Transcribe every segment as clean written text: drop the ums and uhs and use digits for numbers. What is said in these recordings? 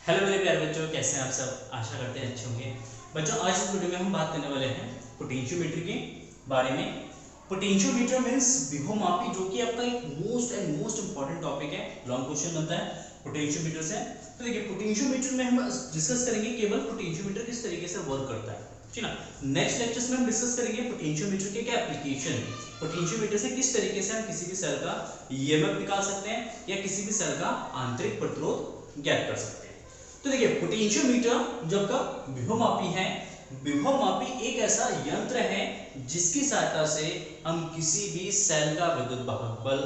Hello मेरे प्यारे बच्चों, कैसे हैं आप सब। आशा करते हैं अच्छे होंगे। बच्चों, आज इस वीडियो में हम बात करने वाले हैं पोटेंशियोमीटर के बारे में। पोटेंशियोमीटर मींस विभवमापी, जो कि आपका एक मोस्ट इंपॉर्टेंट टॉपिक है। लॉन्ग क्वेश्चन बनता है पोटेंशियोमीटर से। तो देखिए, पोटेंशियोमीटर में हम डिस्कस करेंगे केवल पोटेंशियोमीटर किस तरीके से वर्क करता है, ठीक ना। नेक्स्ट लेक्चर्स में हम डिस्कस करेंगे पोटेंशियोमीटर के क्या एप्लीकेशन, पोटेंशियोमीटर से किस तरीके से हम किसी भी सेल का ईएमएफ निकाल सकते हैं या किसी भी सेल का आंतरिक प्रतिरोध ज्ञात कर सकते हैं। तो देखिए, पोटेंशियोमीटर जो का विभवमापी है, विभवमापी एक ऐसा यंत्र है जिसकी सहायता से हम किसी भी सेल का विद्युत वाहक बल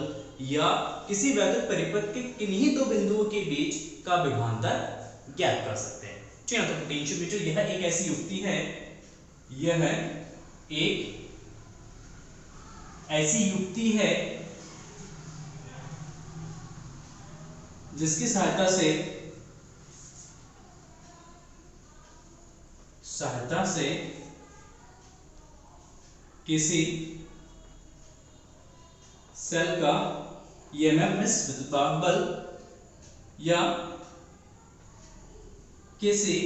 या किसी वैद्युत परिपथ के किन्हीं दो बिंदुओं के बीच का विभवांतर ज्ञात कर सकते हैं, ठीक है। तो पोटेंशियोमीटर यह एक ऐसी युक्ति है, यह एक ऐसी युक्ति है जिसकी सहायता से किसी सेल का ईएमएफ विद्युत वाहक बल या किसी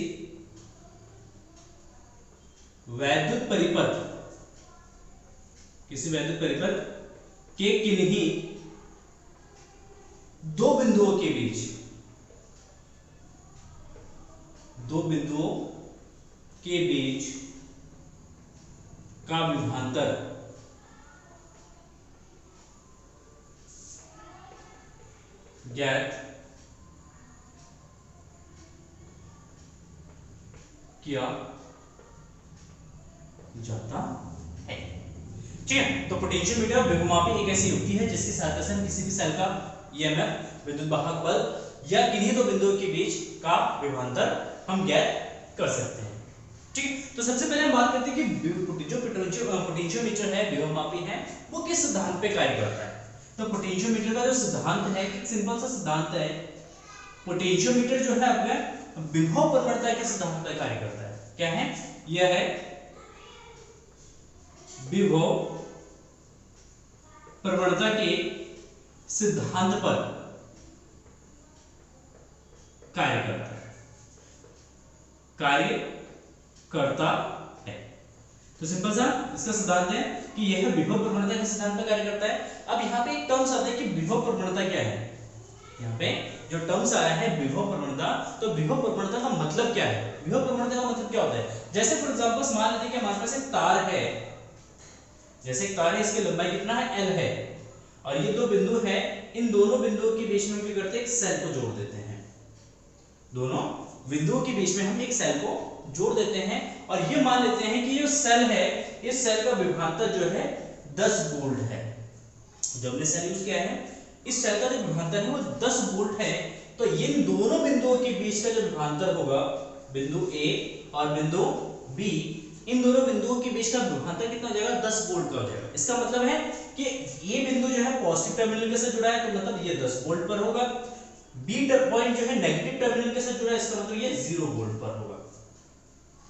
वैद्युत परिपथ के किन्हीं दो बिंदुओं के बीच का विभवांतर ज्ञात किया जाता है, ठीक है। तो पोटेंशियोमीटर विभवमापी एक ऐसी युक्ति है जिसकी सहायता से हम किसी भी सेल का ईएमएफ विद्युत वाहक बल या किन्हीं दो बिंदुओं के बीच का विभवांतर हम ज्ञात कर सकते हैं, ठीक। तो सबसे पहले हम बात करते हैं कि जो पोटेंशियोमीटर है, विभवमापी है, वो किस सिद्धांत पे कार्य करता है। तो पोटेंशियोमीटर का जो सिद्धांत है, एक सिंपल सा सिद्धांत है। पोटेंशियोमीटर जो है आपका विभव प्रवणता के सिद्धांत पर कार्य करता है। क्या है? यह है विभव प्रवणता के सिद्धांत पर कार्य करता है। तो सिंपल सा इसका सिद्धांत है कि यह विभव प्रवणता के सिद्धांत पर कार्य करता है। अब यहाँ पे एक टर्म्स आता है कि विभव प्रवणता क्या है। यहाँ पे जो टर्म्स आया है विभव प्रवणता, तो विभव प्रवणता का मतलब क्या है? विभव प्रवणता का मतलब क्या होता है? जैसे फॉर एग्जांपल मान लेते हैं कि हमारे पास एक तार है, जैसे एक तार है, इसकी लंबाई कितना है? L है, और ये दो बिंदु है। इन दोनों बिंदुओं के बीच में हम क्या करते हैं? एक सेल को जोड़ देते हैं। दोनों बिंदुओं के बीच में हम एक सेल को जोड़ देते हैं और ये मान लेते हैं कि ये सेल है, इस सेल का विभवांतर जो है 10 वोल्ट है। जब हमने सेल यूज किया है, इस सेल का जो विभवांतर है वो 10 वोल्ट है। तो इन दोनों बिंदुओं के बीच का जो विभवांतर होगा, बिंदु A और बिंदु B, इन दोनों बिंदुओं के बीच का विभवांतर कितना हो जाएगा? 10 वोल्ट का हो जाएगा। इसका मतलब है कि ये बिंदु जो है पॉजिटिव टर्मिनल के साथ जुड़ा है, तो मतलब ये 10 वोल्ट पर होगा। बी पॉइंट जो है नेगेटिव टर्मिनल के साथ जुड़ा है, इसका मतलब ये 0 वोल्ट पर होगा।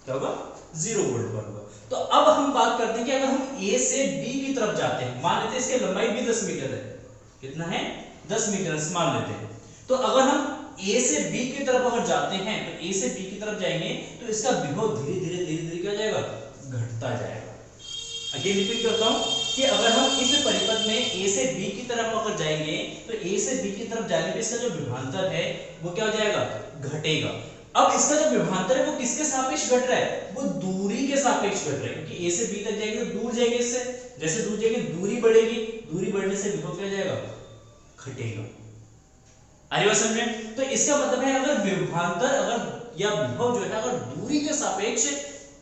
क्या होगा? 0 वोल्ट पर होगा। तो अब हम बात करते हैं कि अगर हम A से B की तरफ जाते हैं, मान लेते हैं इसकी लंबाई भी 10 मीटर है। कितना है? 10 मीटर मान लेते हैं। तो अगर हम A से B की तरफ अगर जाते हैं, तो A से B की तरफ जाएंगे तो इसका विभव धीरे धीरे क्या जाएगा? घटता जाएगा। अगेन रिपीट करता हूं कि अगर हम इस परिपथ में A से B की तरफ अगर जाएंगे, तो A से B की तरफ जाने पे इसका जो विभवांतर है वो क्या हो जाएगा? घटेगा। अब इसका जो विभवांतर है वो किसके सापेक्ष घट रहा है? वो दूरी के सापेक्ष घट रहा है, क्योंकि A से B तक जाएंगे तो दूर जाएंगे इससे, जैसे दूर जाएंगे दूरी बढ़ेगी, दूरी बढ़ने से विभव क्या जाएगा? घटेगा। अरे बात समझ में? तो इसका मतलब है अगर विभवांतर या विभव जो है अगर दूरी के सापेक्ष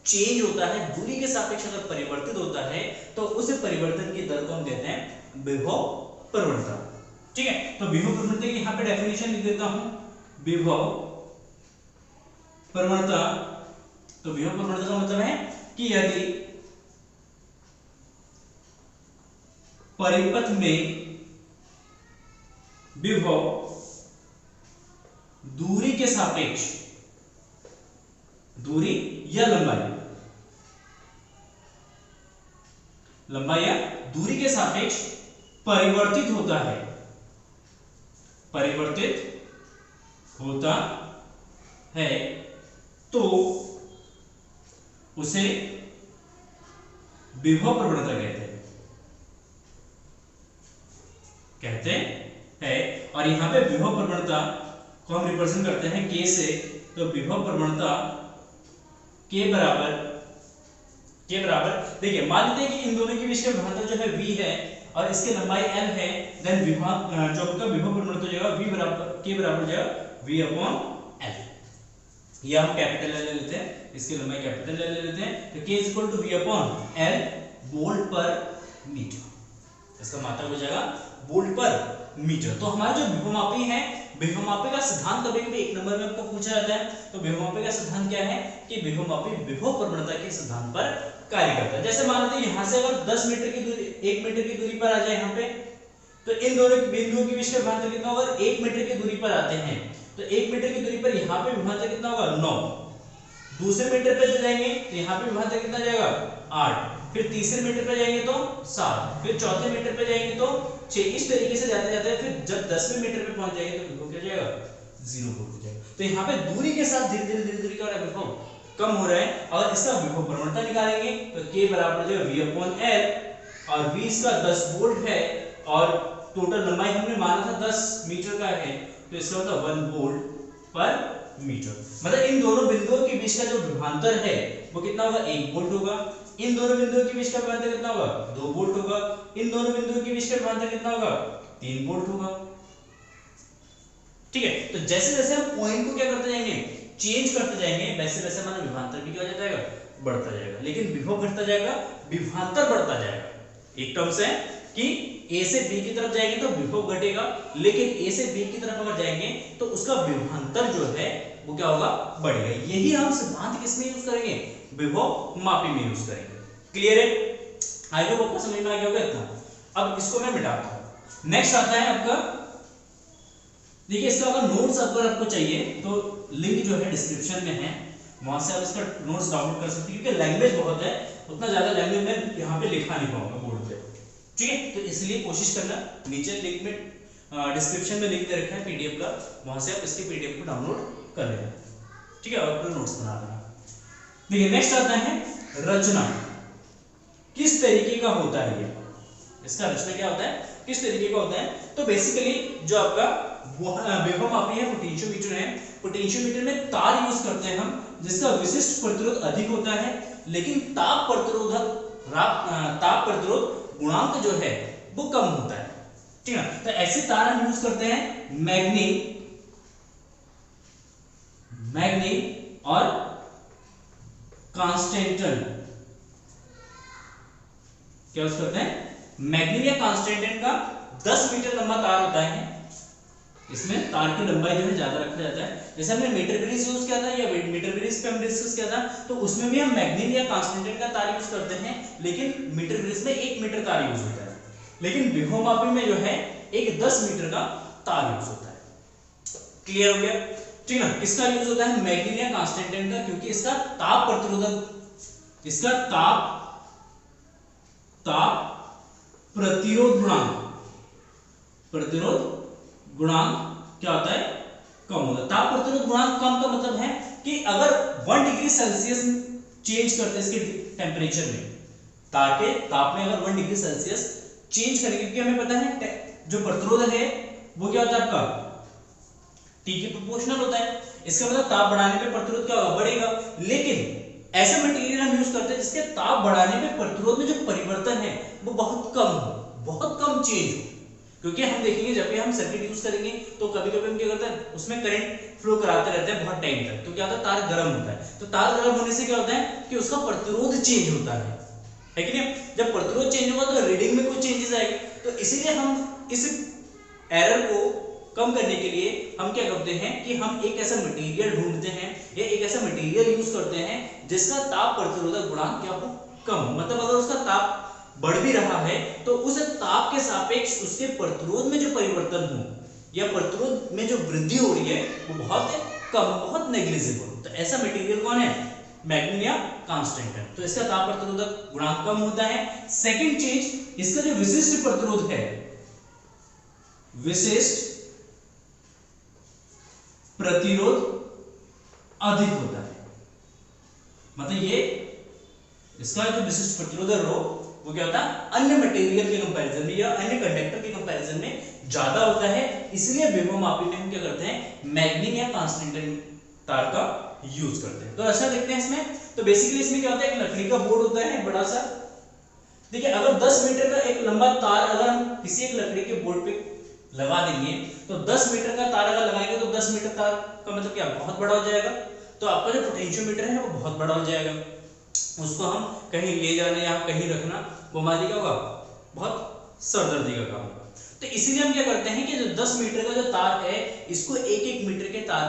चेंज होता है, दूरी के सापेक्ष अगर परिवर्तित होता है, तो उस परिवर्तन की दर को हम कहते हैं विभव प्रवणता, ठीक है। तो विभव प्रवणता की यहां पे डेफिनेशन लिख देता हूं, विभव प्रवणता। तो विभव प्रवणता का मतलब है कि यदि परिपथ में विभव दूरी के सापेक्ष, दूरी या लंबाई या दूरी के सापेक्ष परिवर्तित होता है, है तो उसे विभव प्रवणता कहते हैं। और यहां पे विभव प्रवणता को हम रिप्रेजेंट करते हैं k से, तो विभव प्रवणता k बराबर देखिए मान लेते हैं कि इन दोनों के बीच का विभवांतर जो है v है और इसकी लंबाई l है, देन विभव जो आपका विभव प्रवणता हो जाएगा v बराबर k बराबर हो जाएगा v अपॉन l। ये हम कैपिटल L ले लेते हैं, इसकी लंबाई कैपिटल L ले लेते हैं, तो k is equal to v upon l volt per metre. इसका मतलब हो जाएगा वोल्ट पर मीटर। तो हमारा जो विभवमापी है, विभवमापी का सिद्धांत कभी कभी एक नंबर में आपको पूछा जाता है, तो विभवमापी का सिद्धांत क्या है कि विभवमापी विभव प्रवणता के सिद्धांत पर कार्य करता है। जैसे मान लेते हैं यहां से अगर 10 मीटर की दूरी 1 मीटर की दूरी पर आ जाए यहाँ पे, तो इन दोनों बिंदुओं के बीच का विभवांतर कितना होगा? 1 मीटर की दूरी पर आते हैं तो 1 मीटर की दूरी पर यहाँ पे विभवांतर कितना होगा? 9। दूसरे मीटर पे जाएंगे तो यहाँ पे विभवांतर कितना जाएगा? 8। फिर तीसरे मीटर पे जाएंगे तो 7, फिर चौथे मीटर पे जाएंगे तो 6। इस तरीके से जाते जाते फिर जब 10वें मीटर पे पहुंच जाएंगे तो विभव क्या जाएगा? 0 हो जाएगा। तो यहाँ पे दूरी के साथ धीरे धीरे क्या हो रहा है? विभव कम हो रहा है। और इसका विभव प्रवणता निकालेंगे तो k बराबर जो v अपॉन l, और v इसका 10 वोल्ट है और टोटल लंबाई हमने माना था 10 मीटर का है, तो इसका मतलब 1 वोल्ट पर मीटर। मतलब इन दोनों बिंदुओं के बीच का जो विभवांतर है वो कितना होगा? 1 वोल्ट होगा। इन दोनों बिंदुओं के बीच का विभवांतर कितना होगा? 2 वोल्ट होगा। इन दोनों बिंदुओं के बीच का विभवांतर कितना होगा? 3 वोल्ट होगा। ठीक है, तो जैसे जैसे हम पॉइंट को क्या करते जाएंगे? चेंज करते जाएंगे, वैसे वैसे हमारा विभवांतर भी क्या हो जाएगा? बढ़ता जाएगा। लेकिन विभव घटता जाएगा, विभवांतर बढ़ता जाएगा। एक टर्म से कि a से b की तरफ जाएंगे तो विभव घटेगा, लेकिन a से b की तरफ अगर जाएंगे तो उसका विभवांतर जो है वो क्या होगा? बढ़ेगा। यही हम सिद्धांत किसमें यूज करेंगे? विभव मापी में यूज करेंगे। क्लियर है? आई होप आपको समझ में आ गया होगा इतना। अब इसको मैं मिटाता हूं। नेक्स्ट आता है आपका, देखिए इसका अगर नोट्स अगर आपको चाहिए तो लिंक जो है डिस्क्रिप्शन में है, वहां से आप इसका नोट्स डाउनलोड कर सकते हैं। क्योंकि लैंग्वेज बहुत है, उतना ज्यादा लैंग्वेज में यहाँ पे लिखा नहीं पाऊंगा बोर्ड पे, ठीक है? तो इसलिए कोशिश करना, नीचे लिंक में डिस्क्रिप्शन में लिंक दे रखा है पीडीएफ का, वहां से आप इसके पीडीएफ को डाउनलोड कर लेना, ठीक है? और अपना नोट्स बना लेना। देखिए नेक्स्ट आता है रचना। किस तरीके का होता है ये? इसका रचना क्या होता है, किस तरीके का होता है? तो बेसिकली जो आपका विभवमापी है पोटेंशियोमीटर है। पोटेंशियोमीटर में तार यूज करते हैं हम, जिसका विशिष्ट प्रतिरोध अधिक होता है, लेकिन ताप प्रतिरोध गुणांक जो है वो कम होता है, ठीक है? तो ऐसे तार हम यूज करते हैं मैग्नी और कांस्टेंटन। क्या यूज करते हैं? मैग्नी या कांस्टेंटन का 10 मीटर लंबा तार होता है। इसमें तार की लंबाई जो है ज्यादा रखा जाता है। जैसे हमने मीटर ब्रिज यूज किया था या मीटर ब्रिज पे हम डिस्कस किया था, तो उसमें भी हम मैग्नीन या कांस्टेंटन का तार यूज करते हैं, लेकिन मीटर ब्रिज में 1 मीटर तार यूज होता है। लेकिन विभवमापी में जो है एक 10 मीटर का तार यूज होता है। क्लियर हो गया? ठीक है ना? किसका यूज होता है? मैग्नीन या कांस्टेंटन का, क्योंकि इसका ताप प्रतिरोधक, इसका ताप प्रतिरोध गुणांक क्या होता है? कम होता है। ताप प्रतिरोध गुणांक कम का मतलब है कि अगर 1 डिग्री सेल्सियस चेंज करते हैं इसके टेम्परेचर में, तार के ताप में अगर 1 डिग्री सेल्सियस चेंज करेंगे, क्योंकि हमें पता है जो प्रतिरोध है वो क्या होता है आपका? T के प्रोपोर्शनल होता है। इसका मतलब ताप बढ़ाने पे प्रतिरोध क्या होगा? बढ़ेगा। लेकिन ऐसा मटेरियल हम यूज करते हैं जिसके ताप बढ़ाने पे प्रतिरोध में जो परिवर्तन है वो बहुत कम हो, बहुत कम चेंज हो। क्योंकि हम देखेंगे जब भी हम सर्किट यूज करेंगे तो कभी कभी हम क्या करते हैं, उसमें करंट फ्लो कराते रहते हैं बहुत टाइम तक, तो क्या होता है? तार गर्म होता है। तो तार गर्म होने से क्या होता है कि उसका प्रतिरोध चेंज होता है कि नहीं? जब प्रतिरोध चेंज होगा तो रीडिंग में कुछ चेंजेस आएंगे। तो इसीलिए हम इस एरर को कम करने के लिए हम क्या करते हैं कि हम एक ऐसा मटेरियल ढूंढते हैं या एक ऐसा मटेरियल यूज करते हैं जिसका ताप प्रतिरोधक गुणांक क्या हो? कम हो। मतलब अगर उसका ताप बढ़ भी रहा है तो उस ताप के सापेक्ष उसके प्रतिरोध में जो परिवर्तन हो या प्रतिरोध में जो वृद्धि हो रही है वो बहुत कम, बहुत नेग्लिजिबल। तो ऐसा मटेरियल कौन है? मैग्नीन या कांस्टेंटन। तो इसका ताप प्रतिरोधक गुणांक कम होता है। सेकंड चीज, इसका जो विशिष्ट प्रतिरोध है, विशिष्ट प्रतिरोध अधिक होता है। मतलब ये इसका जो विशिष्ट प्रतिरोध रो वो क्या होता है, अन्य मटेरियल के कंपैरिजन में या अन्य कंडक्टर के कंपैरिजन में ज्यादा होता है। इसलिए विभवमापी में हम क्या करते हैं, मैग्नीन या कांस्टेंटाइन तार का यूज करते हैं। तो अच्छा देखते हैं इसमें। तो बेसिकली इसमें क्या होता है, एक लकड़ी का बोर्ड होता है बड़ा सा। देखिए अगर 10 मीटर का एक लंबा तार अगर हम किसी एक लकड़ी के बोर्ड पे लगा देंगे, तो 10 मीटर का तार अगर लगाएंगे तो 10 मीटर तार का मतलब क्या, बहुत बड़ा हो जाएगा। तो आपका जो पोटेंशियोमीटर है वो बहुत बड़ा हो जाएगा। उसको हम कहीं ले जाना या कहीं रखना वो हमारी क्या होगा, बहुत सरदर्दी का काम होगा। तो इसीलिए हम क्या करते हैं कि जो 10 मीटर का जो तार है इसको एक एक मीटर के तार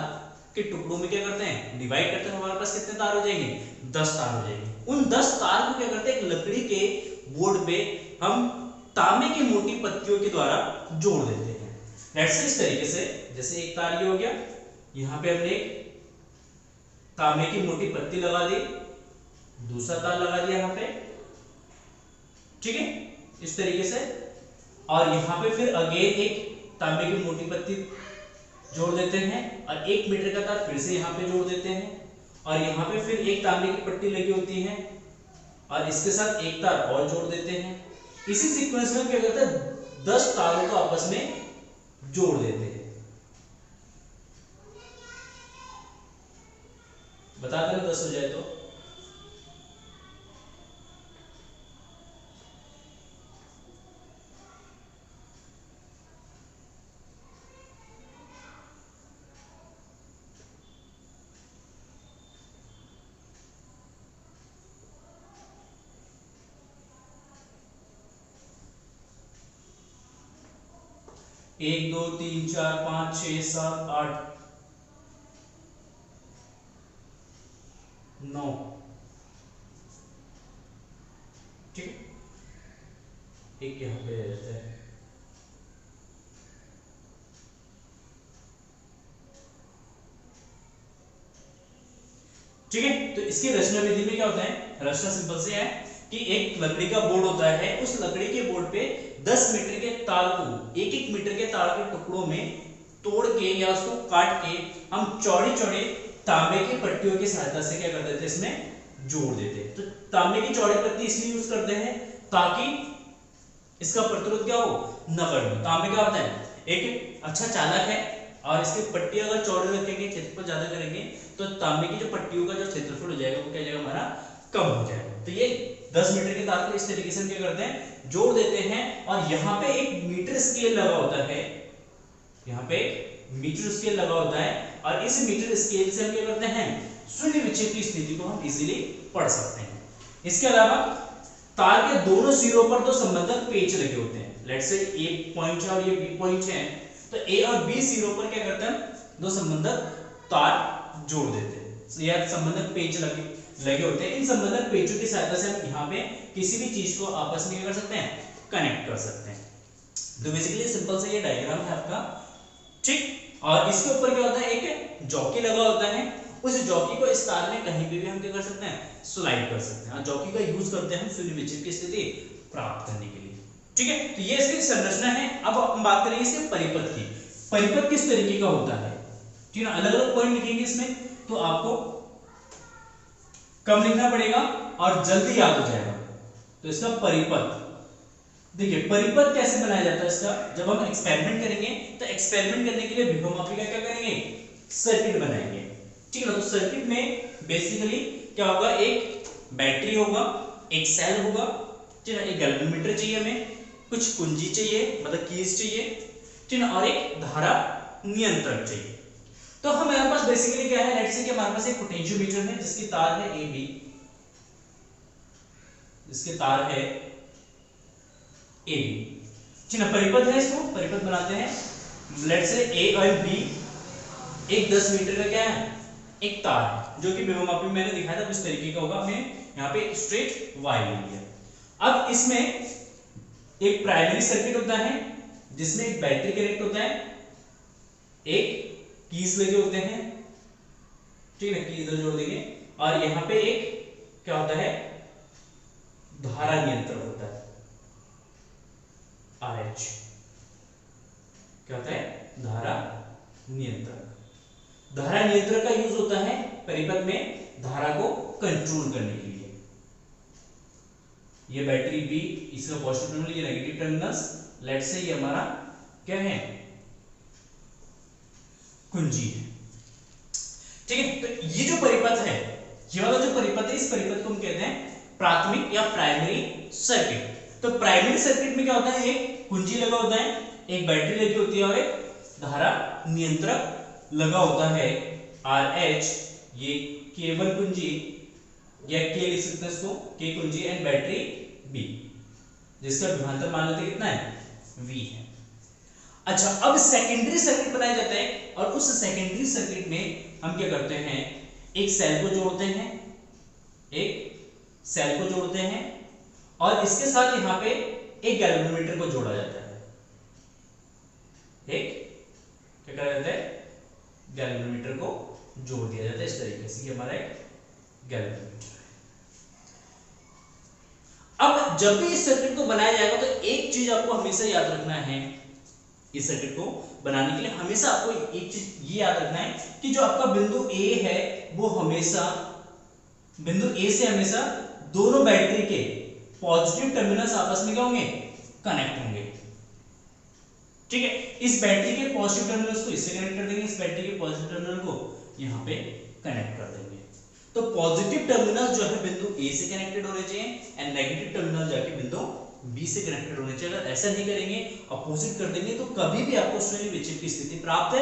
के टुकड़ों में क्या करते हैं, डिवाइड करते हैं। हमारे पास कितने तार हो जाएंगे, 10 तार हो जाएंगे। उन 10 तार को क्या करते हैं, एक लकड़ी के बोर्ड पे हम तांबे की मोटी पत्तियों के द्वारा जोड़ देते हैं। लेट्स से इस तरीके से, जैसे एक तार ये हो गया, यहाँ पे हमने एक तांबे की मोटी पत्ती लगा दी, दूसरा तार लगा दिया यहाँ पे, ठीक है, इस तरीके से। और यहाँ पे फिर अगेन एक तांबे की मोटी पत्ती जोड़ देते हैं और 1 मीटर का तार फिर से यहाँ पे जोड़ देते हैं। और यहाँ पे फिर एक तांबे की पट्टी लगी होती है और इसके साथ एक तार और जोड़ देते हैं। इसी सीक्वेंस में क्या करते हैं, 10 तारों को आपस में जोड़ देते हैं। बता दें 10 हो जाए तो एक, दो, तीन, चार, 5, 6, 7, 8, 9, ठीक है, एक यहाँ पे रहता है। ठीक है, तो इसकी रचना विधि में क्या होता है, रचना सिंपल से है कि एक लकड़ी का बोर्ड होता है, उस लकड़ी के बोर्ड पे 10 मीटर के तार को एक एक मीटर के तार के टुकड़ों में तोड़ के या उसको काट के हम चौड़ी चौड़ी तांबे की पट्टियों की सहायता से क्या कर देते हैं, इसमें जोड़ देते हैं। तो तांबे की चौड़ी पत्ती इसलिए यूज करते हैं ताकि इसका प्रतिरोध क्या हो, नगण्य। तांबे क्या होता है, एक अच्छा चालक है और इसकी पट्टी अगर चौड़ी रखेंगे, क्षेत्रफल ज्यादा करेंगे, तो तांबे की जो पट्टियों का जो क्षेत्रफल हो जाएगा वो क्या जाएगा, हमारा कम हो जाएगा। तो ये 10 मीटर के तार को इस तरीके से हम क्या करते हैं, जोड़ देते हैं। और यहाँ पे एक मीटर स्केल लगा होता है, यहाँ पे मीटर स्केल लगा होता है और इस मीटर स्केल से हम क्या करते हैं, शून्य विक्षेप की स्थिति को हम इजीली पढ़ सकते हैं। इसके अलावा तार के दोनों सिरों पर दो संबंधक पेच लगे होते हैं। लेट्स से ए पॉइंट है और ये बी पॉइंट है, तो ए और बी सिरों पर क्या करते हैं, दो संबंधक तार जोड़ देते हैं। यह संबंधक पेच लगे होते हैं। इन संबंधक पेचों की सहायता से हम यहाँ पे किसी भी चीज को आपस में क्या कर सकते हैं, कनेक्ट कर सकते हैं। तो बेसिकली सिंपल सा ये डायग्राम है आपका, ठीक। और इसके ऊपर क्या होता है, एक जॉकी लगा होता है। उस जॉकी को इस तार में कहीं भी हम क्या कर सकते हैं, स्लाइड कर सकते हैं। जॉकी का यूज करते हैं हम शून्य विक्षेप की स्थिति प्राप्त करने के लिए, ठीक है। तो ये इसकी संरचना है। अब हम बात करेंगे इसके परिपथ की। परिपथ किस तरीके का होता है, ठीक है, अलग अलग पॉइंट लिखेंगे इसमें, तो आपको कम लिखना पड़ेगा और जल्दी याद हो जाएगा। तो इसका परिपथ देखिए, परिपथ कैसे बनाया जाता है इसका, जब हम एक्सपेरिमेंट करेंगे तो एक्सपेरिमेंट करने के लिए विभवमापी का क्या करेंगे, सर्किट बनाएंगे, ठीक है ना। तो सर्किट में बेसिकली क्या होगा, एक बैटरी होगा, एक सेल होगा, ठीक है, एक गैल्वेनोमीटर चाहिए, हमें कुछ कुंजी चाहिए मतलब कीज चाहिए, ठीक है, और एक धारा नियंत्रक चाहिए। तो हमारे पास बेसिकली क्या है, लेट्स से कि हमारे पास एक पोटेंशियोमीटर है जिसकी तार है ए बी, इसके तार है ए बी, ठीक है। परिपथ है, इसको परिपथ बनाते हैं। लेट्स से ए और बी एक 10 मीटर का क्या है, एक तार है, जो कि विभवमापी में मैंने दिखाया था इस तरीके का होगा। हमने यहाँ पे स्ट्रेट वायर ले लिया। अब इसमें एक प्राइमरी सर्किट होता है जिसमें एक बैटरी कनेक्ट होता है, एक कीज लगे होते हैं, ठीक है, की इधर जोड़ देंगे, और यहाँ पे एक क्या होता है, धारा नियंत्रक होता है, RH क्या होता है, धारा नियंत्रक। धारा नियंत्रक का यूज होता है परिपथ में धारा को कंट्रोल करने के लिए। ये बैटरी बी, इसका पॉजिटिव टर्मिनल, ये नेगेटिव टर्मिनल्स, लेट से ये हमारा क्या है, कुंजी है। ठीक है, तो ये जो परिपथ है, ये वाला जो परिपथ है, इस परिपथ को हम कहते हैं प्राथमिक या प्राइमरी सर्किट। तो प्राइमरी सर्किट में क्या होता है, एक कुंजी लगा होता है, एक बैटरी लगी होती है और एक धारा नियंत्रक लगा होता है RH, ये केवल कुंजी या के लिख सकते हैं इसको, के कुंजी एंड बैटरी B, जिसका विभवांतर मान लेते कितना है, V है। अच्छा, अब सेकेंडरी सर्किट बनाया जाता है और उस सेकेंडरी सर्किट में हम क्या करते हैं, एक सेल को जोड़ते हैं, एक सेल को जोड़ते हैं और इसके साथ यहां पे एक गैल्वेनोमीटर को जोड़ा जाता है। एक क्या करा जाता है, गैल्वेनोमीटर को जोड़ दिया जाता है इस तरीके से, ये हमारा एक गैल्वेनोमीटर है। अब जब भी इस सर्किट को बनाया जाएगा तो एक चीज आपको हमेशा याद रखना है, इस सर्किट को बनाने के लिए हमेशा आपको एक चीज ये याद रखना है कि जो आपका बिंदु A है वो हमेशा, बिंदु A से हमेशा दोनों बैटरी के पॉजिटिव टर्मिनल्स आपस में क्या होंगे, कनेक्ट होंगे। ठीक है, इस बैटरी के पॉजिटिव टर्मिनल्स को इससे कनेक्ट कर देंगे, इस बैटरी के पॉजिटिव टर्मिनल को यहां पे कनेक्ट कर देंगे। तो पॉजिटिव टर्मिनल जो है बिंदु A से कनेक्टेड होने चाहिए एंड नेगेटिव टर्मिनल जाके बिंदु B से कनेक्टेड होने चाहिए। अगर ऐसा नहीं करेंगे, अपोजिट कर देंगे, तो कभी भी आपको शून्य विक्षेप की स्थिति प्राप्त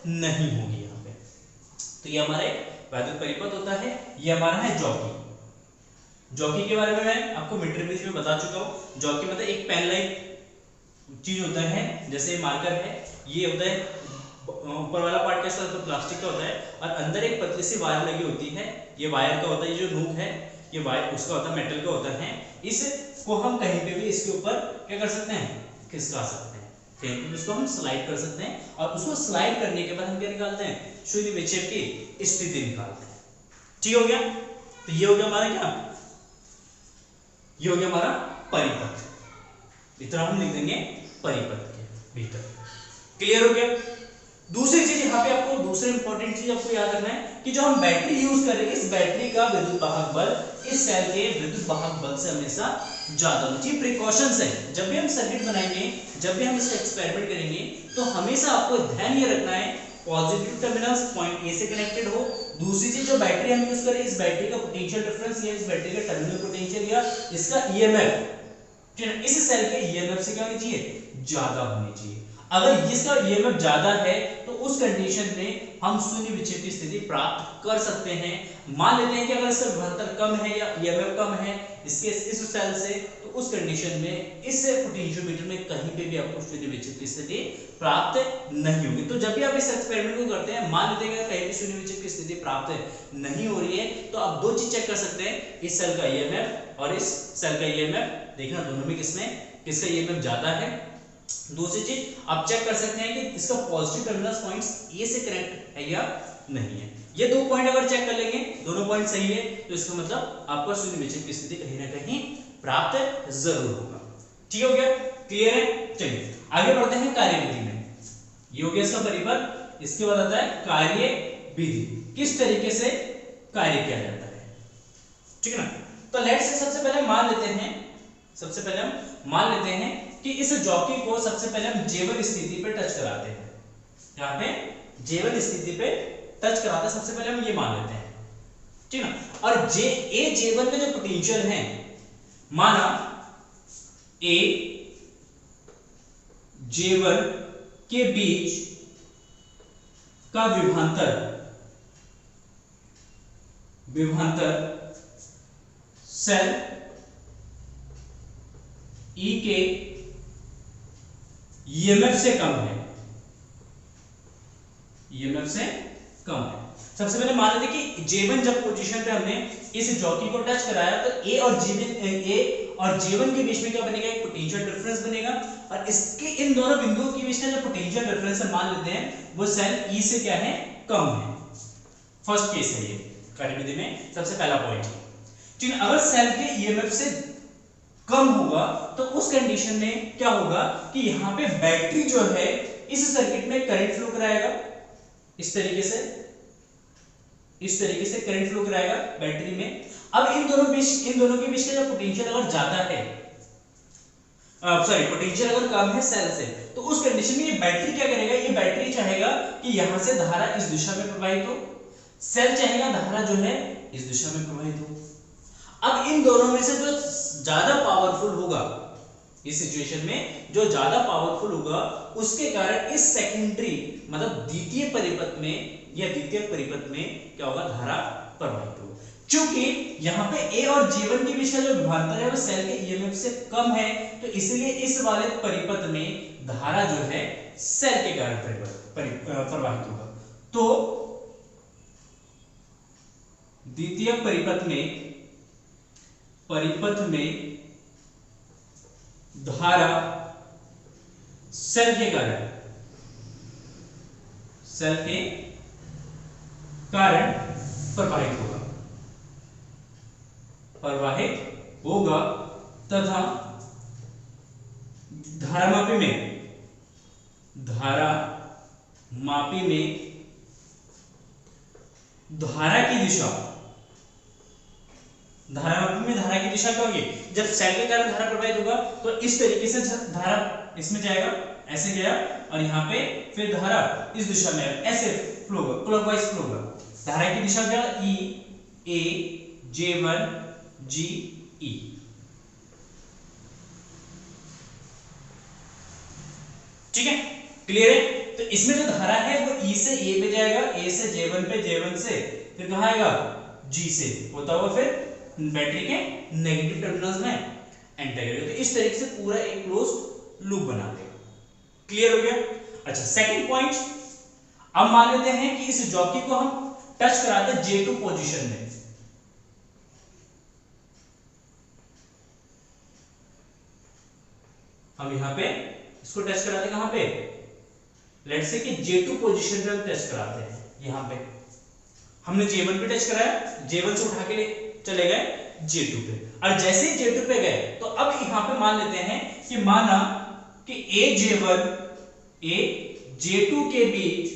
नहीं होगी यहाँ पे। तो ये हमारा एक वैद्युत परिपथ होता है, ये हमारा है जॉकी। जॉकी के बारे में मैं आपको मीटर बेस में बता चुका हूँ। जॉकी मतलब एक पेन लाइक चीज होता है, जैसे मार्कर है, ये होता है, ऊपर वाला पार्ट कैसा होता है, प्लास्टिक का होता है और अंदर एक पतली सी वायर लगी होती है, ये वायर का होता है, ये जो नोक है ये वायर उसका होता है, मेटल का होता है। इसको हम कहीं पे भी इसके ऊपर क्या कर सकते हैं, खिसका सकते हैं, फिर इसको हम स्लाइड कर सकते हैं और उसको स्लाइड करने के बाद हम क्या निकालते हैं, शून्य विक्षेप की स्थिति निकालते हैं। ठीक हो गया, तो ये हो गया हमारा क्या, ये हो गया हमारा परिपथ, इतना हम लिख देंगे परिपथ के भीतर। क्लियर हो गया। दूसरी चीज यहाँ पे आपको, दूसरी इंपॉर्टेंट चीज आपको याद रखना है कि जो हम बैटरी यूज कर रहे हैं, इस बैटरी का विद्युत वाहक बल इस सेल के विद्युत वाहक बल से हमेशा ज्यादा होना चाहिए। प्रिकॉशंस है, जब भी हम सर्किट बनाएंगे, जब भी हम इसका एक्सपेरिमेंट करेंगे, तो हमेशा आपको ध्यान ये रखना है पॉजिटिव टर्मिनल्स पॉइंट ए से कनेक्टेड हो। दूसरी चीज, जो बैटरी हम यूज करें, इस बैटरी का पोटेंशियल डिफरेंस या इस बैटरी का टर्मिनल पोटेंशियल या इसका ईएमएफ इस सेल के ईएमएफ से क्या होनी चाहिए, ज्यादा होनी चाहिए। अगर इसका ईएमएफ ज्यादा है तो उस कंडीशन में हम शून्य विक्षेप की स्थिति प्राप्त कर सकते हैं। मान लेते हैं कि अगर इसका विभवांतर कम है या ईएमएफ कम है इसके इस सेल से, तो उस कंडीशन में इस पोटेंशियोमीटर में कहीं पे भी आपको शून्य विक्षेप की स्थिति प्राप्त नहीं होगी। तो जब भी आप इस एक्सपेरिमेंट को करते हैं, मान लेते हैं कि कहीं भी शून्य विक्षेप की स्थिति प्राप्त नहीं हो रही है, तो आप दो चीज चेक कर सकते हैं, इस सेल का ईएमएफ और इस सेल का ईएमएफ, देखना दोनों में किसका ईएमएफ ज्यादा है। दूसरी चीज आप चेक कर सकते हैं कि इसका पॉजिटिव टर्मिनल पॉइंट्स ए से कनेक्ट है या नहीं है। ये दो पॉइंट अगर चेक कर लेंगे, दोनों पॉइंट सही है, तो इसका मतलब आपका शून्य विक्षेप की स्थिति कहीं ना कहीं प्राप्त जरूर होगा। ठीक हो गया, क्लियर है। चलिए आगे बढ़ते हैं कार्यविधि में। ये हो गया इसका परिपथ, इसके बाद आता है कार्यविधि, किस तरीके से कार्य किया जाता है। ठीक है ना। तो लेट्स से सबसे पहले हम मान लेते हैं कि इस जॉकी को सबसे पहले हम J1 स्थिति पे टच कराते हैं। यहाँ पे J1 स्थिति पे टच कराते हैं, सबसे पहले हम ये मान लेते हैं, ठीक है। और J1 का जो पोटेंशियल है, माना A J1 के बीच का विभवांतर सेल E के ईएमएफ से कम है, ईएमएफ से कम है। सबसे पहले मान लेते कि J1 जब पोजीशन पे हमने इस जॉकी को टच कराया, तो A और J1 के बीच में क्या बनेगा, एक पोटेंशियल डिफरेंस बनेगा और इसके इन दोनों बिंदुओं के बीच का जो पोटेंशियल डिफरेंस है, मान लेते हैं वो सेल E से क्या है, कम है। फर्स्ट केस है ये कार्यविधि में सबसे पहला पॉइंट, ठीक है। अगर सेल के ईएमएफ से कम होगा तो उस कंडीशन में क्या होगा कि यहाँ पे बैटरी जो है इस सर्किट में करंट फ्लो कराएगा, इस तरीके से इस तरीके से करंट फ्लो कराएगा बैटरी में। अब इन दोनों के बीच का जो पोटेंशियल अगर ज्यादा है, सॉरी पोटेंशियल अगर कम है सेल से, तो उस कंडीशन में ये बैटरी क्या करेगा, ये बैटरी चाहेगा कि यहां से धारा इस दिशा में प्रवाहित हो, सेल चाहेगा धारा जो है इस दिशा में प्रवाहित हो। अब इन दोनों में से जो ज्यादा पावरफुल होगा, इस सिचुएशन में जो ज्यादा पावरफुल होगा, उसके कारण इस सेकेंडरी मतलब द्वितीय परिपथ में या द्वितीयक परिपथ में क्या होगा, धारा प्रवाहित होगा। क्योंकि यहाँ पे A और J1 के बीच का जो विभवांतर है वो सेल के ईएमएफ से कम है, तो इसलिए इस वाले परिपथ में धारा जो है सेल के कारण प्रवाहित होगा। तो द्वितीय परिपथ में धारा सेल के कारण प्रवाहित होगा तथा धारामापी में धारा की दिशा क्या होगी, जब सेल के कारण धारा प्रवाहित होगा तो इस तरीके से धारा इसमें जाएगा, ऐसे गया और यहाँ पे फिर धारा इस दिशा में ऐसे फ्लो होगा, क्लॉकवाइज फ्लो होगा। धारा की दिशा क्या, E A J1 G E। ठीक है, क्लियर है। तो इसमें जो धारा है वो E से A पे जाएगा, A से J1 पे, J1 से फिर कहां आएगा, G से होता हुआ फिर बैटरी के नेगेटिव टर्मिनल्स में एंटर करेगा। तो इस तरीके से पूरा एक क्लोज्ड लूप बना देगा। क्लियर हो गया। अच्छा, सेकंड पॉइंट, अब मान लेते हैं कि इस जॉकी को हम टच कराते हैं J2 पोजीशन में। हम यहां पे इसको टच कराते हैं, कहां पे, लेट्स से कि J2 पोजीशन पे हम टच कराते हैं। यहां पे हमने J1 पे टच कराया, J1 से उठा के चले गए J2 पे, और जैसे ही J2 पे गए तो अब यहां पे मान लेते हैं कि माना कि AJ1 AJ2 के बीच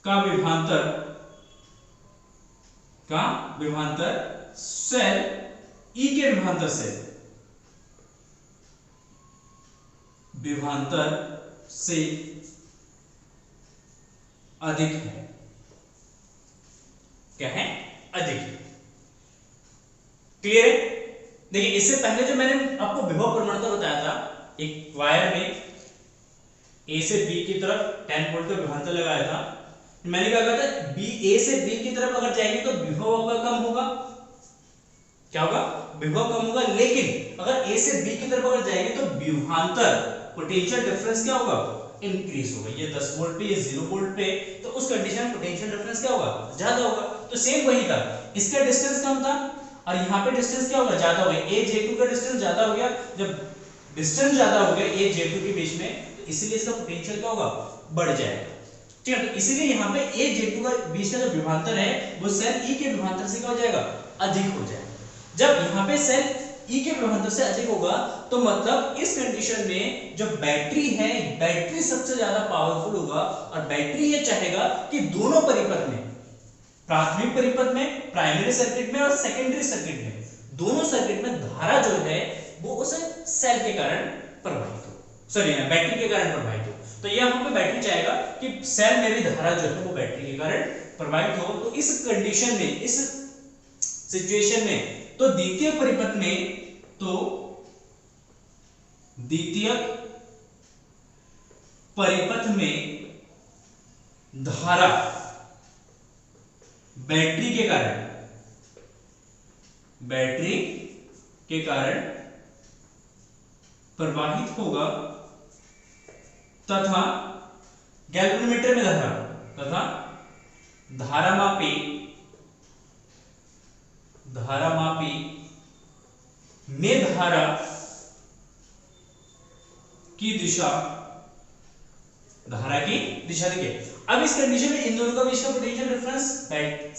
का विभवांतर सेल E के विभवांतर से अधिक है। क्या है, अधिक है। क्लियर है। देखिए, इससे पहले जो मैंने आपको विभव प्रवणता बताया था, एक वायर में A से B की तरफ 10 वोल्ट का विभवांतर लगाया था, मैंने क्या कहा था, A से B की तरफ अगर जाएंगे तो विभव आपका कम होगा। क्या होगा, विभव कम होगा। लेकिन अगर A से B की तरफ अगर जाएंगे तो विभवांतर पोटेंशियल डिफरेंस क्या होगा, इंक्रीज होगा। ये 10 वोल्ट पे, ये 0 वोल्ट पे, तो उस कंडीशन में पोटेंशियल डिफरेंस क्या होगा, ज्यादा होगा। तो सेम वही था, इसका डिस्टेंस कम था और यहाँ पे डिस्टेंस क्या होगा, ज्यादा हो गया। A J2 का डिस्टेंस ज्यादा हो गया। जब डिस्टेंस ज्यादा हो गया A J2 के बीच में, तो इसलिए इसका पोटेंशियल क्या होगा, बढ़ जाएगा। ठीक है, तो इसीलिए यहाँ पे A J2 का बीच का जो विभवांतर है वो सेल E के विभवांतर से क्या हो जाएगा, अधिक हो जाएगा। जब यहाँ पे सेल E के विभवांतर से अधिक होगा तो मतलब इस कंडीशन में जो बैटरी है, बैटरी सबसे ज्यादा पावरफुल होगा और बैटरी ये चाहेगा कि दोनों परिपथ में, प्राथमिक परिपथ में, प्राइमरी सर्किट में और सेकेंडरी सर्किट में, दोनों सर्किट में धारा जो है वो उस सेल के कारण प्रवाहित हो, सॉरी बैटरी के कारण प्रवाहित हो। तो यहाँ पे बैटरी चाहेगा कि सेल में भी धारा जो है वो बैटरी के कारण प्रवाहित हो। तो इस कंडीशन में, इस सिचुएशन में, तो द्वितीय परिपथ में, तो द्वितीय परिपथ में धारा बैटरी के कारण प्रवाहित होगा तथा गैल्वेनोमीटर में धारा तथा धारामापी में धारा की दिशा, देखिए अब इस कंडीशन में इन दोनों का बीच का पोटेंशियल डिफरेंस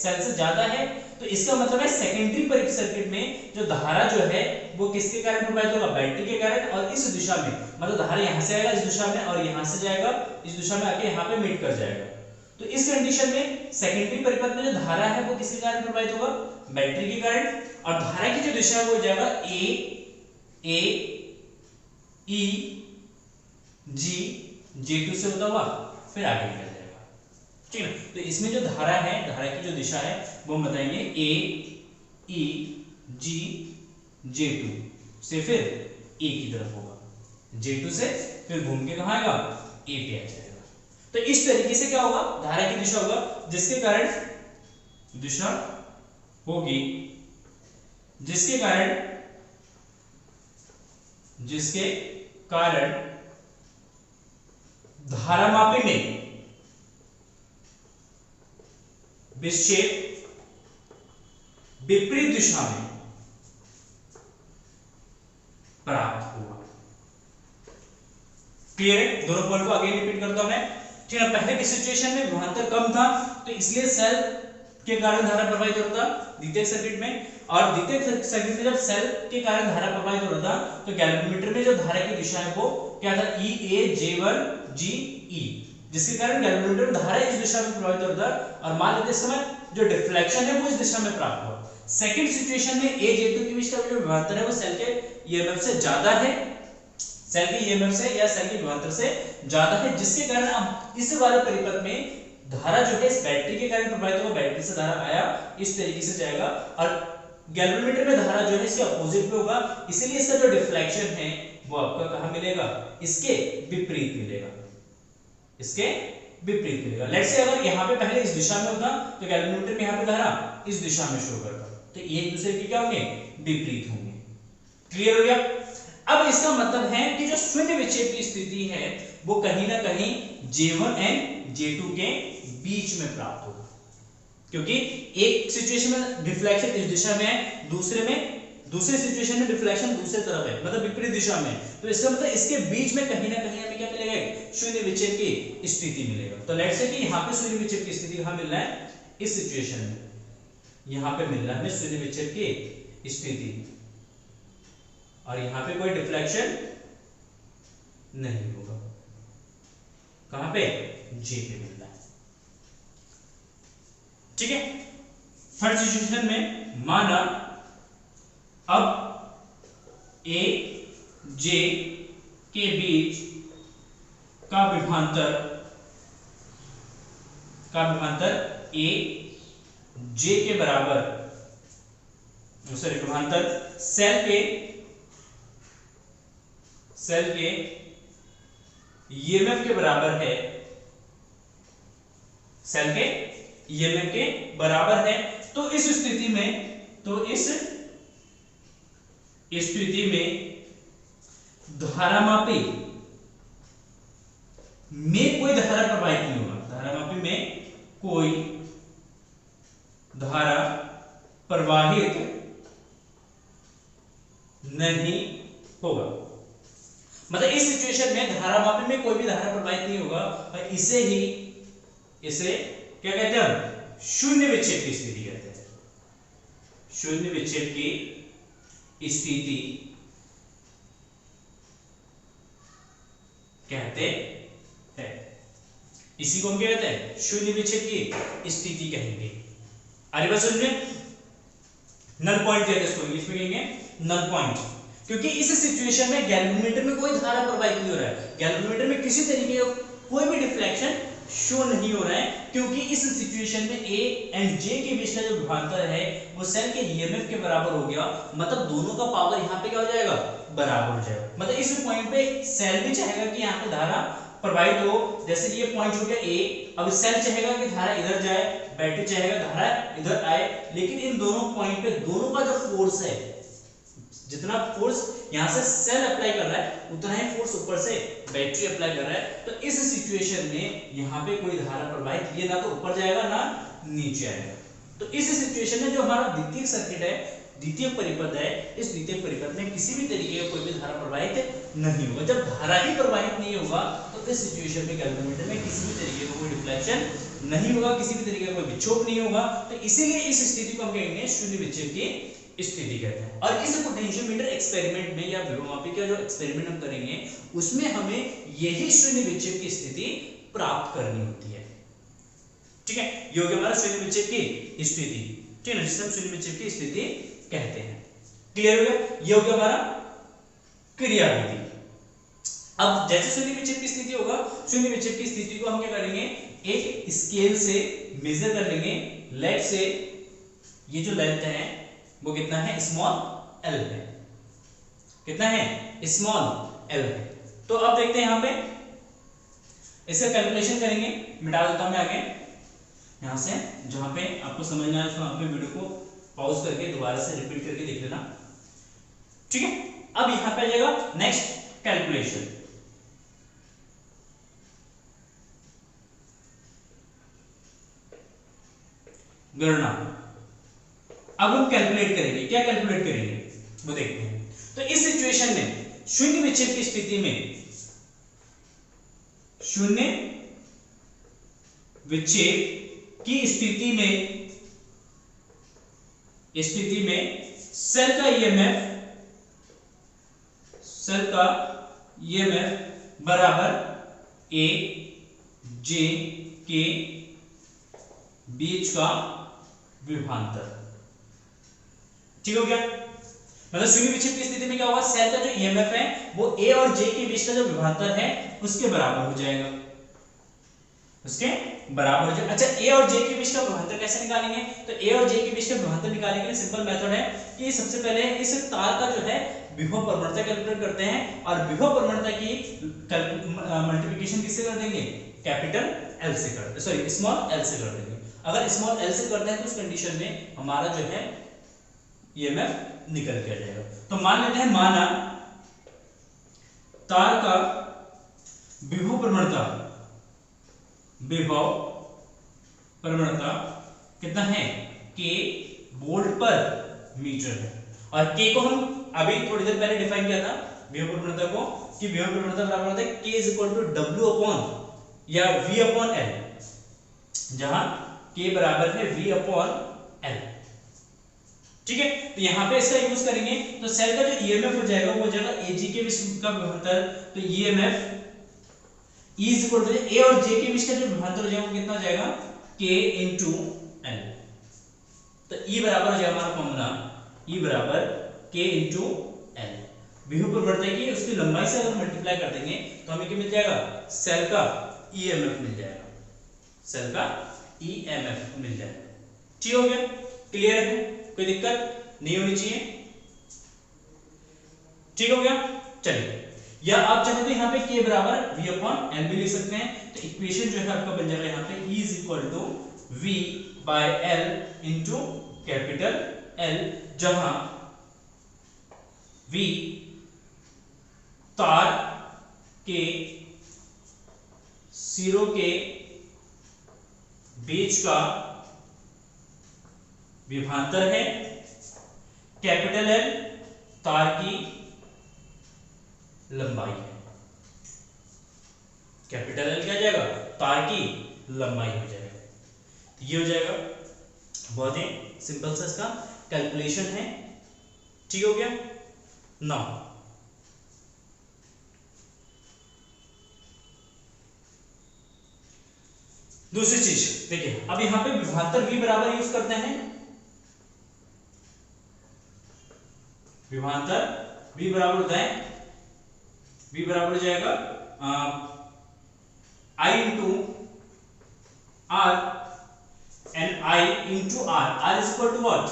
सेल से ज्यादा है, तो इसका मतलब है सेकेंडरी परिपथ सर्किट में जो धारा जो है वो किसके कारण प्रवाहित होगा, बैटरी के कारण। और इस दिशा में मतलब धारा यहां से आएगा इस दिशा में और यहां से जाएगा इस दिशा में आके यहां पे मीट कर जाएगा। तो इस कंडीशन में सेकेंडरी परिपथ में जो धारा है वो किसके कारण प्रवाहित होगा, बैटरी के कारण, और धारा की जो दिशा है वो हो जाएगा ए ई जी J2 से होता हुआ फिर आगे निकल जाएगा, ठीक है। तो इसमें जो धारा है, धारा की जो दिशा है वो हम बताएंगे ए ई जी J2 से फिर ए की तरफ होगा, J2 से फिर घूम के कहां आएगा, ए पे आ जाएगा। तो इस तरीके से क्या होगा, धारा की दिशा होगा, जिसके कारण दिशा होगी, जिसके कारण धारामापी में विक्षेप विपरीत दिशा में प्राप्त होगा। क्लियर है? दोनों पॉइंट को आगे रिपीट करता हूं मैं, ठीक है। पहले की सिचुएशन में विभवांतर कम था तो इसलिए सेल के कारण धारा प्रवाहित हो रहा था द्वितीयक सर्किट में, और द्वितीयक सर्किट में जब सेल के कारण धारा प्रवाहित हो रहा था तो गैल्वेनोमीटर में जो धारा की दिशा है वो क्या था, EA/J1GE, जिसके कारण गैल्वेनोमीटर में धारा इस दिशा में प्रवाहित हो रहा था, और मान लेते समय जो डिफ्लेक्शन है वो इस दिशा में प्राप्त हुआ। सेकंड सिचुएशन में A/J2 के बीच का जो विभवांतर है वो सेल के ईएमएफ से ज्यादा है, सेल के ईएमएफ से या सेल के विभवांतर से ज्यादा है, जिसके कारण अब इस वाले परिपथ में धारा जो है इस बैटरी के कारण प्रवाहित होगा, बैटरी से धारा आया इस तरीके से जाएगा, और गैल्वेनोमीटर में धारा जो है इसके अपोजिट में होगा, इसीलिए इसका जो डिफ्लेक्शन है वो आपका कहां मिलेगा, इसके विपरीत मिलेगा, इसके विपरीत मिलेगा। लेट्स से अगर यहां पे पहले इस दिशा में होता तो गैल्वेनोमीटर में यहां पे धारा इस दिशा में शो करता, तो ये एक दूसरे के क्या होंगे, विपरीत होंगे। क्लियर हो गया? अब इसका मतलब है कि जो शून्य विक्षेप की स्थिति है वो कहीं ना कहीं J1 एंड J2 के बीच में प्राप्त होगा, क्योंकि एक सिचुएशन में डिफ्लेक्शन इस दिशा में है, दूसरे सिचुएशन में डिफ्लेक्शन दूसरी तरफ है, मतलब विपरीत दिशा में, तो इसका मतलब इसके बीच में कहीं ना कहीं हमें क्या मिलेगा, शून्य विक्षेप की स्थिति मिलेगा। तो लेट्स से कि यहाँ पे शून्य विक्षेप की स्थिति कहां मिल रहा है, इस सिचुएशन में यहां पे मिल रहा है हमें शून्य विक्षेप की स्थिति, और यहां पे कोई डिफ्लेक्शन नहीं होगा, कहां पे, J पे मिल रहा है, ठीक है। थर्ड सिचुएशन में माना अब A J के बीच का विभवांतर A J के बराबर, सॉरी विभवांतर सेल के ईएमएफ के बराबर है, सेल के ईएमएफ के बराबर है, तो इस स्थिति में धारामापी में कोई धारा प्रवाहित नहीं होगा, धारामापी में कोई धारा प्रवाहित नहीं होगा, मतलब इस सिचुएशन में धारामापी में कोई भी धारा प्रवाहित नहीं होगा, और इसे क्या कहते हैं हम, शून्य विक्षेप की स्थिति कहते हैं, शून्य विक्षेप की स्थिति कहते हैं, इसी को हम क्या कहते हैं, शून्य विक्षेप की स्थिति कहेंगे। अरे बस समझ में, नल पॉइंट कहते हैं इसको, इंग्लिश में कहेंगे नल पॉइंट, क्योंकि इस सिचुएशन में गैल्वेनोमीटर में कोई धारा प्रवाहित नहीं हो रहा है, गैल्वेनोमीटर में किसी तरीके का कोई भी डिफ्लेक्शन शो नहीं हो रहा है, क्योंकि इस सिचुएशन में A एंड J के बीच का जो विभवांतर है वो सेल के ईएमएफ के बराबर हो गया, मतलब दोनों का पावर यहाँ पे क्या हो जाएगा, बराबर हो जाएगा। मतलब इस पॉइंट पे सेल भी चाहेगा कि यहाँ पे धारा प्रवाहित हो, जैसे ये पॉइंट हो गया A, अब सेल चाहेगा कि धारा इधर जाए, बैटरी चाहेगा धारा इधर आए, लेकिन इन दोनों पॉइंट पे दोनों का जो फोर्स है, जितना फोर्स यहाँ से सेल अप्लाई कर रहा है उतना ही फोर्स ऊपर से बैटरी अप्लाई कर रहा है, तो इस सिचुएशन में यहाँ पे कोई धारा प्रवाहित, ये ना तो ऊपर जाएगा ना नीचे आएगा। तो इस सिचुएशन में जो हमारा द्वितीयक सर्किट है, द्वितीयक परिपथ है, इस द्वितीयक परिपथ में किसी भी तरीके का कोई भी धारा प्रवाहित नहीं होगा। जब धारा ही प्रवाहित नहीं होगा तो इस सिचुएशन में गैल्वेनोमीटर में किसी भी तरीके का कोई डिफ्लेक्शन नहीं होगा, किसी भी तरीके का कोई विक्षोभ नहीं होगा, तो इसीलिए इस स्थिति को हम कहेंगे शून्य विक्षेप की स्थिति कहते हैं। और इस पोटेंशियोमीटर एक्सपेरिमेंट में या विभवमापी का जो एक्सपेरिमेंट हम करेंगे उसमें हमें यही शून्य विक्षेप की स्थिति प्राप्त करनी होती है। ठीक है, ये हो गया हमारा शून्य विक्षेप की स्थिति, ठीक है, जिसे हम शून्य विक्षेप की स्थिति कहते हैं। क्लियर हो गया, ये हो गया हमारा क्रियाविधि। अब जैसे शून्य विक्षेप की स्थिति होगा, शून्य विक्षेप की स्थिति को हम क्या करेंगे, एक स्केल से मेजर कर लेंगे। लेट से ये जो लेंथ है वो कितना है, स्मॉल एल है, कितना है, स्मॉल एल है। तो अब देखते हैं यहां पे इसका कैलकुलेशन करेंगे। मिटा देता हूं मैं आगे यहां से, जहां पे आपको समझ में आए तो आप वीडियो को पॉज करके दोबारा से रिपीट करके देख लेना, ठीक है। अब यहां पे आ जाएगा नेक्स्ट कैलकुलेशन। गणना अब हम कैलकुलेट करेंगे, क्या कैलकुलेट करेंगे वो देखते हैं। तो इस सिचुएशन में शून्य विक्षेप की स्थिति में, शून्य विक्षेप की स्थिति में सेल का ईएमएफ बराबर ए जे के बीच का विभवांतर, ठीक हो गया। मतलब शून्य विक्षेप की स्थिति में क्या होगा, सेल का जो ईएमएफ है वो ए और जे के बीच का जो विभवांतर है उसके बराबर हो जाएगा, उसके बराबर हो जाएगा। अच्छा, ए और जे के बीच का विभवांतर कैसे निकालेंगे, तो ए और जे के बीच का विभवांतर निकालने के लिए सिंपल मेथड है कि सबसे पहले इस तार का जो है विभव प्रवणता कैलकुलेट करते हैं, और विभव प्रवणता की मल्टीप्लिकेशन किससे कर देंगे, कैपिटल एल से कर, सॉरी स्मॉल एल से कर देंगे। अगर स्मॉल एल से करते हैं तो उस कंडीशन में हमारा जो है ईएमएफ निकल के आ जाएगा। तो मान लेते हैं, माना तार का विभव प्रवणता कितना है, के वोल्ट पर मीटर है। और के को हम अभी थोड़ी देर पहले डिफाइन किया था विभव प्रवणता को, कि विभव प्रवणता बराबर होता है के is equal to W upon या वी अपॉन एल, जहां के बराबर है वी अपॉन एल, ठीक है। तो यहां पे इसका यूज करेंगे तो सेल का जो ईएमएफ हो जाएगा वो हो जाएगा एजी के बीच का विभवांतर, तो EMF E is equal to A और जे के बीच का जो विभवांतर हो जाएगा वो कितना हो जाएगा, K इनटू L। तो E बराबर हो जाएगा हमारा फॉर्मूला, E बराबर K इनटू L। विभव प्रवणता की उसकी लंबाई से अगर मल्टीप्लाई कर देंगे तो हमें क्या मिल जाएगा, सेल का ईएमएफ मिल जाएगा, सेल का ईएमएफ मिल जाएगा, ठीक हो गया, क्लियर है, कोई दिक्कत नहीं होनी चाहिए, ठीक हो गया। चलिए, या आप चाहे तो यहाँ पे k बराबर v अपॉन एल भी लिख सकते हैं। तो इक्वेशन जो है आपका बन जाएगा यहाँ पे E is equal to v by L into capital L, जहां v तार के सिरों के बीच का विभवांतर है, कैपिटल L तार की लंबाई है, कैपिटल एल क्या जाएगा, तार की लंबाई हो जाएगा। तो ये हो जाएगा, बहुत ही सिंपल सा इसका कैलकुलेशन है, ठीक हो गया। नाउ दूसरी चीज देखिए, अब यहां पे विभवांतर v बराबर यूज करते हैं, विभवांतर v बराबर होता है, v बराबर हो जाएगा I into R and I into R, R is equal to what,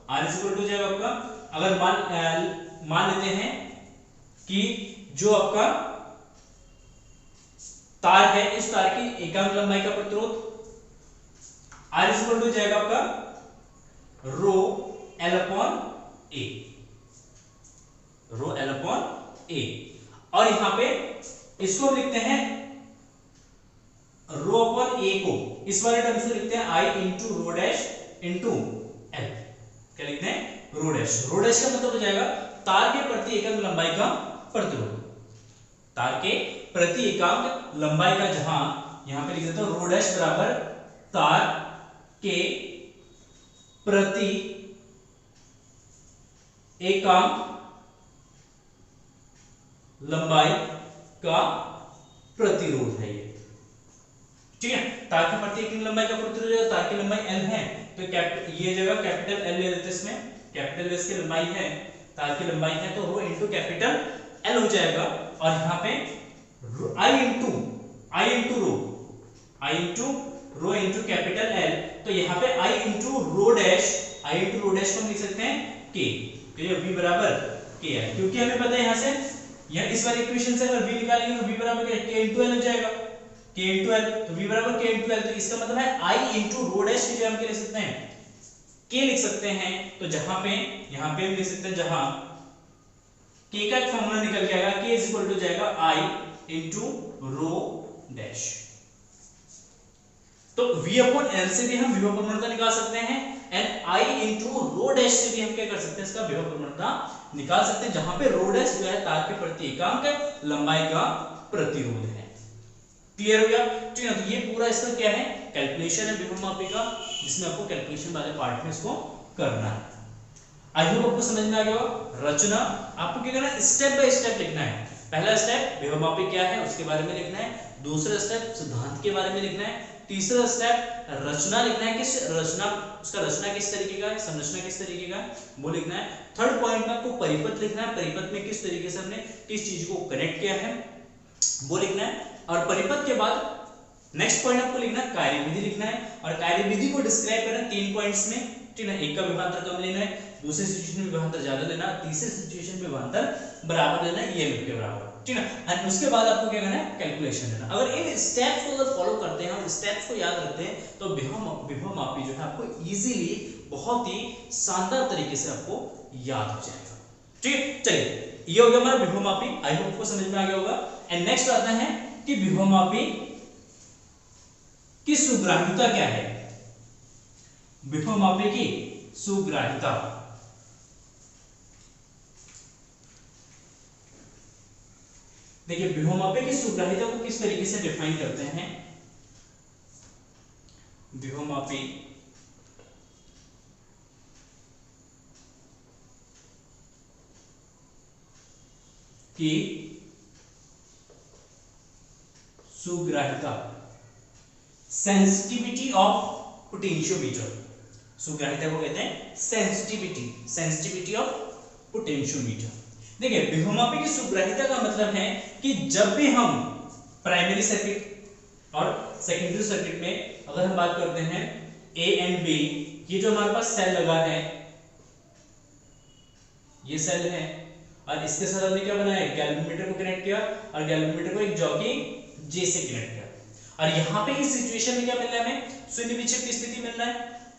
R is equal to जाएगा आपका, अगर मान लेते हैं कि जो आपका तार है, इस तार की एकांक लंबाई का प्रतिरोध R इज इक्वल टू जाएगा आपका रो एल अपॉन ए, रो एल अपॉन ए, और यहां पे इसको लिखते हैं रो अपॉन ए को, इस वाले टर्म से लिखते हैं I into rho dash into L, क्या लिखते हैं, रो डैश। रो डैश का मतलब हो जाएगा तार के प्रति एकांक लंबाई का प्रतिरोध, तार के प्रति एकांक लंबाई का, जहां यहां पे लिख देता हूं रो डैश बराबर तार के प्रति एकांक लंबाई का प्रतिरोध है ये, ठीक है। तार की प्रत्येक लंबाई का प्रतिरोध है, तार की लंबाई L है तो ये जगह कैपिटल L ले लेते हैं, इसमें कैपिटल L इसकी लंबाई है, तार की लंबाई है तो रो इनटू कैपिटल L हो जाएगा। और यहाँ पे I into rho into capital L, तो यहाँ पे I इनटू रो डैश को हम लिख सकते हैं K, तो ये V बराबर K है, क्योंकि हमें पता है यहाँ से यह इस वाली इक्वेशन से अगर V निकालेंगे तो V बराबर K इनटू L हो जाएगा, K इनटू L, तो V बराबर K इनटू L, तो इसका मतलब है I इनटू रो डैश की जगह हम क्या लिख सकते हैं, K लिख सकते हैं। तो जहां पे यहाँ पे हम लिख सकते हैं, जहां K का एक फॉर्मूला निकल के आएगा, K इज इक्वल टू जाएगा I इनटू रो डैश। तो V अपॉन L से भी हम विभव प्रवणता निकाल सकते हैं, and I into rho dash से भी हम क्या कर सकते हैं, इसका विभव प्रवणता निकाल सकते हैं, जहां पे रो डैश जो है तार के प्रति एकांक लंबाई का प्रतिरोध है। क्लियर हो गया? ठीक है, तो ये पूरा इसका क्या है, कैलकुलेशन है विभव मापी का, जिसमें आपको कैलकुलेशन वाले पार्ट में इसको करना है। आई होप आपको समझ में आ गया होगा। रचना आपको क्या करना है, स्टेप बाय स्टेप लिखना है। पहला स्टेप विभव मापी क्या है उसके बारे में लिखना है, दूसरा स्टेप सिद्धांत के बारे में लिखना है, तीसरा स्टेप रचना लिखना है, किस रचना, उसका रचना किस तरीके का है, संरचना किस तरीके का है वो लिखना है। थर्ड पॉइंट में आपको परिपथ लिखना है, परिपथ में किस तरीके से हमने किस चीज को कनेक्ट किया है वो लिखना है। और परिपथ के बाद नेक्स्ट पॉइंट आपको लिखना है, कार्यविधि लिखना है, और कार्यविधि को डिस्क्राइब करना है 3 पॉइंट्स में, ठीक है। एक का विभवांतर कम लेना है, दूसरे सिचुएशन में विभवांतर ज्यादा लेना, तीसरे सिचुएशन में विभवांतर बराबर लेना है, ये के बराबर, ठीक है। एंड उसके बाद आपको क्या करना है, कैलकुलेशन लेना। अगर इन स्टेप्स को अगर फॉलो करते हैं और स्टेप्स को याद रखते हैं तो विभव मापी जो है आपको इजीली बहुत ही शानदार तरीके से आपको याद हो जाएगा। ठीक है, चलिए ये हो गया हमारा विभव मापी। आई होप को समझ में आ गया होगा। एंड नेक्स्ट आता है कि विभव मापी की सुग्राह्यता क्या है। विभव मापी की सुग्राह्यता, देखिए विभव मापी की सुग्राह्यता को किस तरीके से डिफाइन करते हैं। विभव मापी की सुग्राह्यता, सेंसिटिविटी ऑफ पोटेंशियोमीटर, सुग्राह्यता को कहते हैं सेंसिटिविटी ऑफ पोटेंशियोमीटर। देखिए विभव मापी की सुग्राह्यता का मतलब है कि जब भी हम प्राइमरी सर्किट और सेकेंडरी सर्किट में अगर हम बात करते हैं ए एंड बी, ये जो हमारे पास सेल लगा है, ये सेल है, और इसके साथ हमने क्या बनाया, गैल्वेनोमीटर को कनेक्ट किया, और गैल्वेनोमीटर को एक जॉकी जे से कनेक्ट किया। और यहाँ पे इस सिचुएशन में क्या मिल रहा है, हमें शून्य विक्षेप की स्थिति मिल रहा है।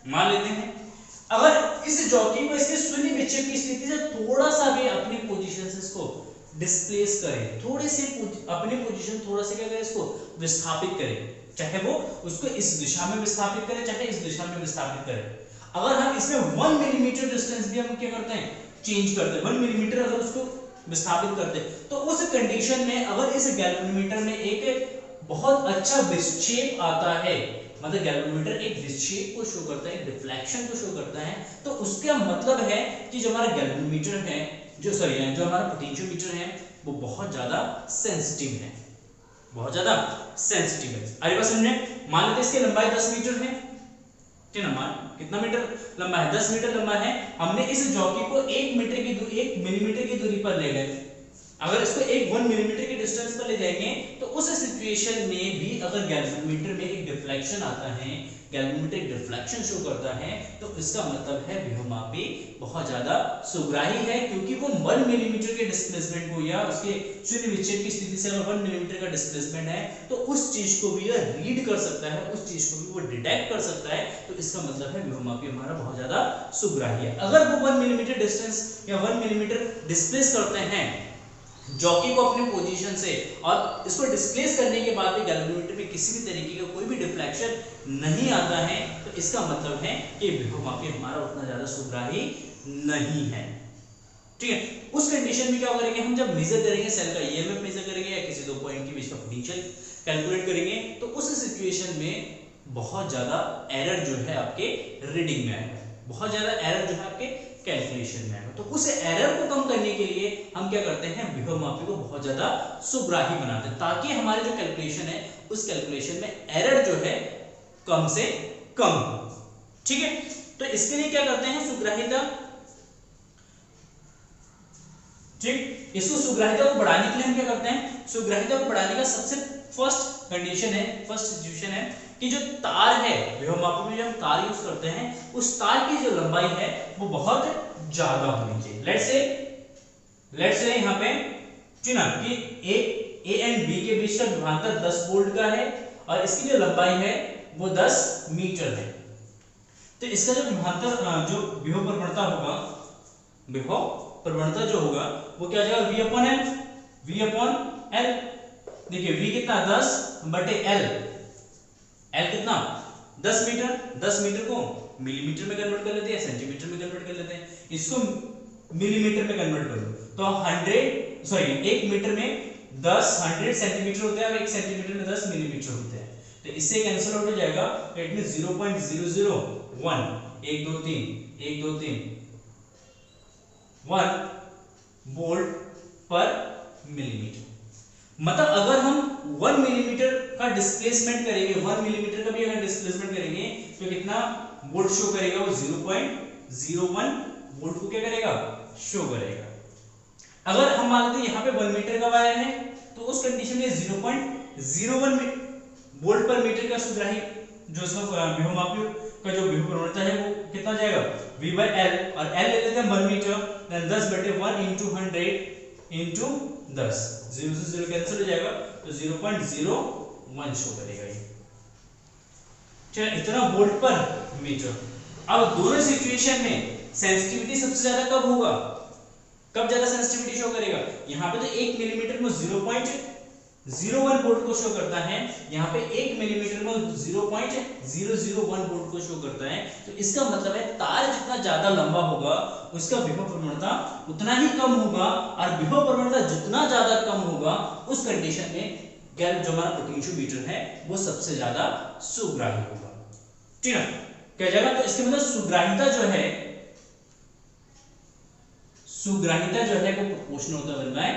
मान लेते हैं अगर इस जॉकी को इसके शून्य विक्षेप की स्थिति से थोड़ा सा भी अपनी पोजीशन से इसको डिस्प्लेस करें, थोड़े से अपनी पोजीशन थोड़ा सा क्या करें, इसको विस्थापित करें, चाहे वो उसको इस दिशा में विस्थापित करें चाहे इस दिशा में विस्थापित करें। अगर हम इसमें 1 मिलीमीटर डिस्टेंस भी हम क्या करते हैं, चेंज करते हैं, 1 मिलीमीटर अगर उसको विस्थापित करते हैं, तो उस कंडीशन में अगर इस गैल्वेनोमीटर में एक बहुत अच्छा विक्षेप आता है, मतलब गैल्वेनोमीटर एक विक्षेप को शो करता है, एक डिफ्लेक्शन को शो करता है, तो उसका मतलब है कि जो हमारा गैल्वेनोमीटर है, जो हमारा पोटेंशियोमीटर है वो बहुत ज्यादा सेंसिटिव है, बहुत ज्यादा सेंसिटिव है। अरे बस हमने मान लेते इसकी लंबाई 10 मीटर है, ठीक है ना, कितना मीटर लंबा है, 10 मीटर लंबा है। हमने इस जॉकी को 1 मिलीमीटर की दूरी पर ले गए। अगर इसको 1 मिलीमीटर के डिस्टेंस पर ले जाएंगे तो उस सिचुएशन में भी अगर गैल्वेनोमीटर में एक डिफ्लेक्शन आता है, गैल्वेनोमीटर एक डिफ्लेक्शन शो करता है, तो इसका मतलब है विभव मापी बहुत ज्यादा सुग्राही है, क्योंकि वो 1 मिलीमीटर के डिस्प्लेसमेंट को या उसके शून्य विक्षेप की स्थिति से अगर 1 मिलीमीटर का डिस्प्लेसमेंट है तो उस चीज को भी यह रीड कर सकता है, उस चीज को भी वो डिटेक्ट कर सकता है। तो इसका मतलब है विभव मापी हमारा बहुत ज्यादा सुग्राही है। अगर वो 1 मिलीमीटर डिस्टेंस या 1 मिलीमीटर डिस्प्लेस करते हैं जॉकी को अपने पोजीशन से, और इसको डिस्प्लेस करने के बाद भी गैल्वेनोमीटर में किसी भी तरीके का कोई भी डिफ्लेक्शन नहीं आता है, तो इसका मतलब है कि विभव मापी हमारा उतना ज्यादा सुग्राही नहीं है। ठीक है, उस कंडीशन में क्या करेंगे, हम जब मेजर करेंगे सेल का ईएमएफ मेजर करेंगे या किसी दो पॉइंट के बीच का पोटेंशियल कैलकुलेट करेंगे, तो उस सिचुएशन में बहुत ज्यादा एरर जो है आपके रीडिंग में आएगा, बहुत ज्यादा एरर जो है आपके कैलकुलेशन में आएगा। तो उस एरर को कम करने के लिए हम क्या करते हैं, विभवमापी को बहुत ज्यादा सुग्राही बनाते हैं, ताकि हमारे जो कैलकुलेशन है उस कैलकुलेशन में एरर जो है कम से कम हो। ठीक है, तो इसके लिए क्या करते हैं, सुग्राहिता, ठीक, इसको सुग्राहिता को बढ़ाने के लिए हम क्या करते हैं, सुग्राहिता को बढ़ाने का सबसे फर्स्ट कंडीशन है, फर्स्ट सिचुएशन है कि जो तार है, विभवमापी में जो हम तार यूज करते हैं उस तार की जो लंबाई है वो बहुत ज्यादा होनी चाहिए। लेट्स से यहाँ पे चुना कि ए एंड बी के बीच का विभवांतर 10 वोल्ट का है और इसकी जो लंबाई है वो 10 मीटर है। तो इसका जो विभवांतर जो विभव प्रवणता होगा, विभव प्रवणता जो होगा वो क्या हो जाएगा, v upon L, v upon L. देखिए v कितना 10 बटे एल, एल कितना 10 मीटर, 10 मीटर को मिलीमीटर में कन्वर्ट कर लेते हैं, सेंटीमीटर में कन्वर्ट कर लेते हैं, इसको मिलीमीटर में कन्वर्ट कर लो तो 1 मीटर में 100 सेंटीमीटर होते हैं और 1 सेंटीमीटर में 10 मिलीमीटर होते हैं। तो इससे कैंसिल आउट हो जाएगा, तो इट मींस 0.001 1 2 3 1 वोल्ट पर मिलीमीटर। मतलब अगर हम 1 मिलीमीटर का डिस्प्लेसमेंट करेंगे, 1 मिलीमीटर का भी अगर डिस्प्लेसमेंट करेंगे तो कितना वोल्ट शो करेगा, वो 0.01 वोल्ट को क्या करेगा, शो करेगा। अगर हम मान लेते हैं यहाँ पे 1 मीटर का वायर है तो उस कंडीशन में 0.01 वोल्ट पर मीटर का सुग्राही जो इसका विभवमापी का जो विभव प्रवणता है वो कितना जाएगा, v by l, और l ले लेते हैं 1 मीटर, देन 10 बटे 1 into 100 into 10, 0 से 0 कैंसिल हो जाएगा तो 0.01 शो करेगा ये। चलो इतना वोल्ट पर मीटर। अब दोनों सिचुएशन में सेंसिटिविटी सबसे ज्यादा कब होगा, कब ज्यादा सेंसिटिविटी शो करेगा, यहाँ पे तो 1 मिलीमीटर में 0.01 वोल्ट को शो करता है, यहाँ पे 1 मिलीमीटर में 0.001 वोल्ट को शो करता है। तो इसका मतलब है तार जितना ज्यादा लंबा होगा उसका विभव प्रवणता उतना ही कम होगा, और विभव प्रवणता जितना ज्यादा कम होगा उस कंडीशन में जो हमारा पोटेंशियोमीटर है वो सबसे ज्यादा सुग्राही होगा। ठीक है, क्या जाएगा, तो इसके मतलब सुग्राहिता जो है वो प्रोपोर्शनल होता है 1 बाय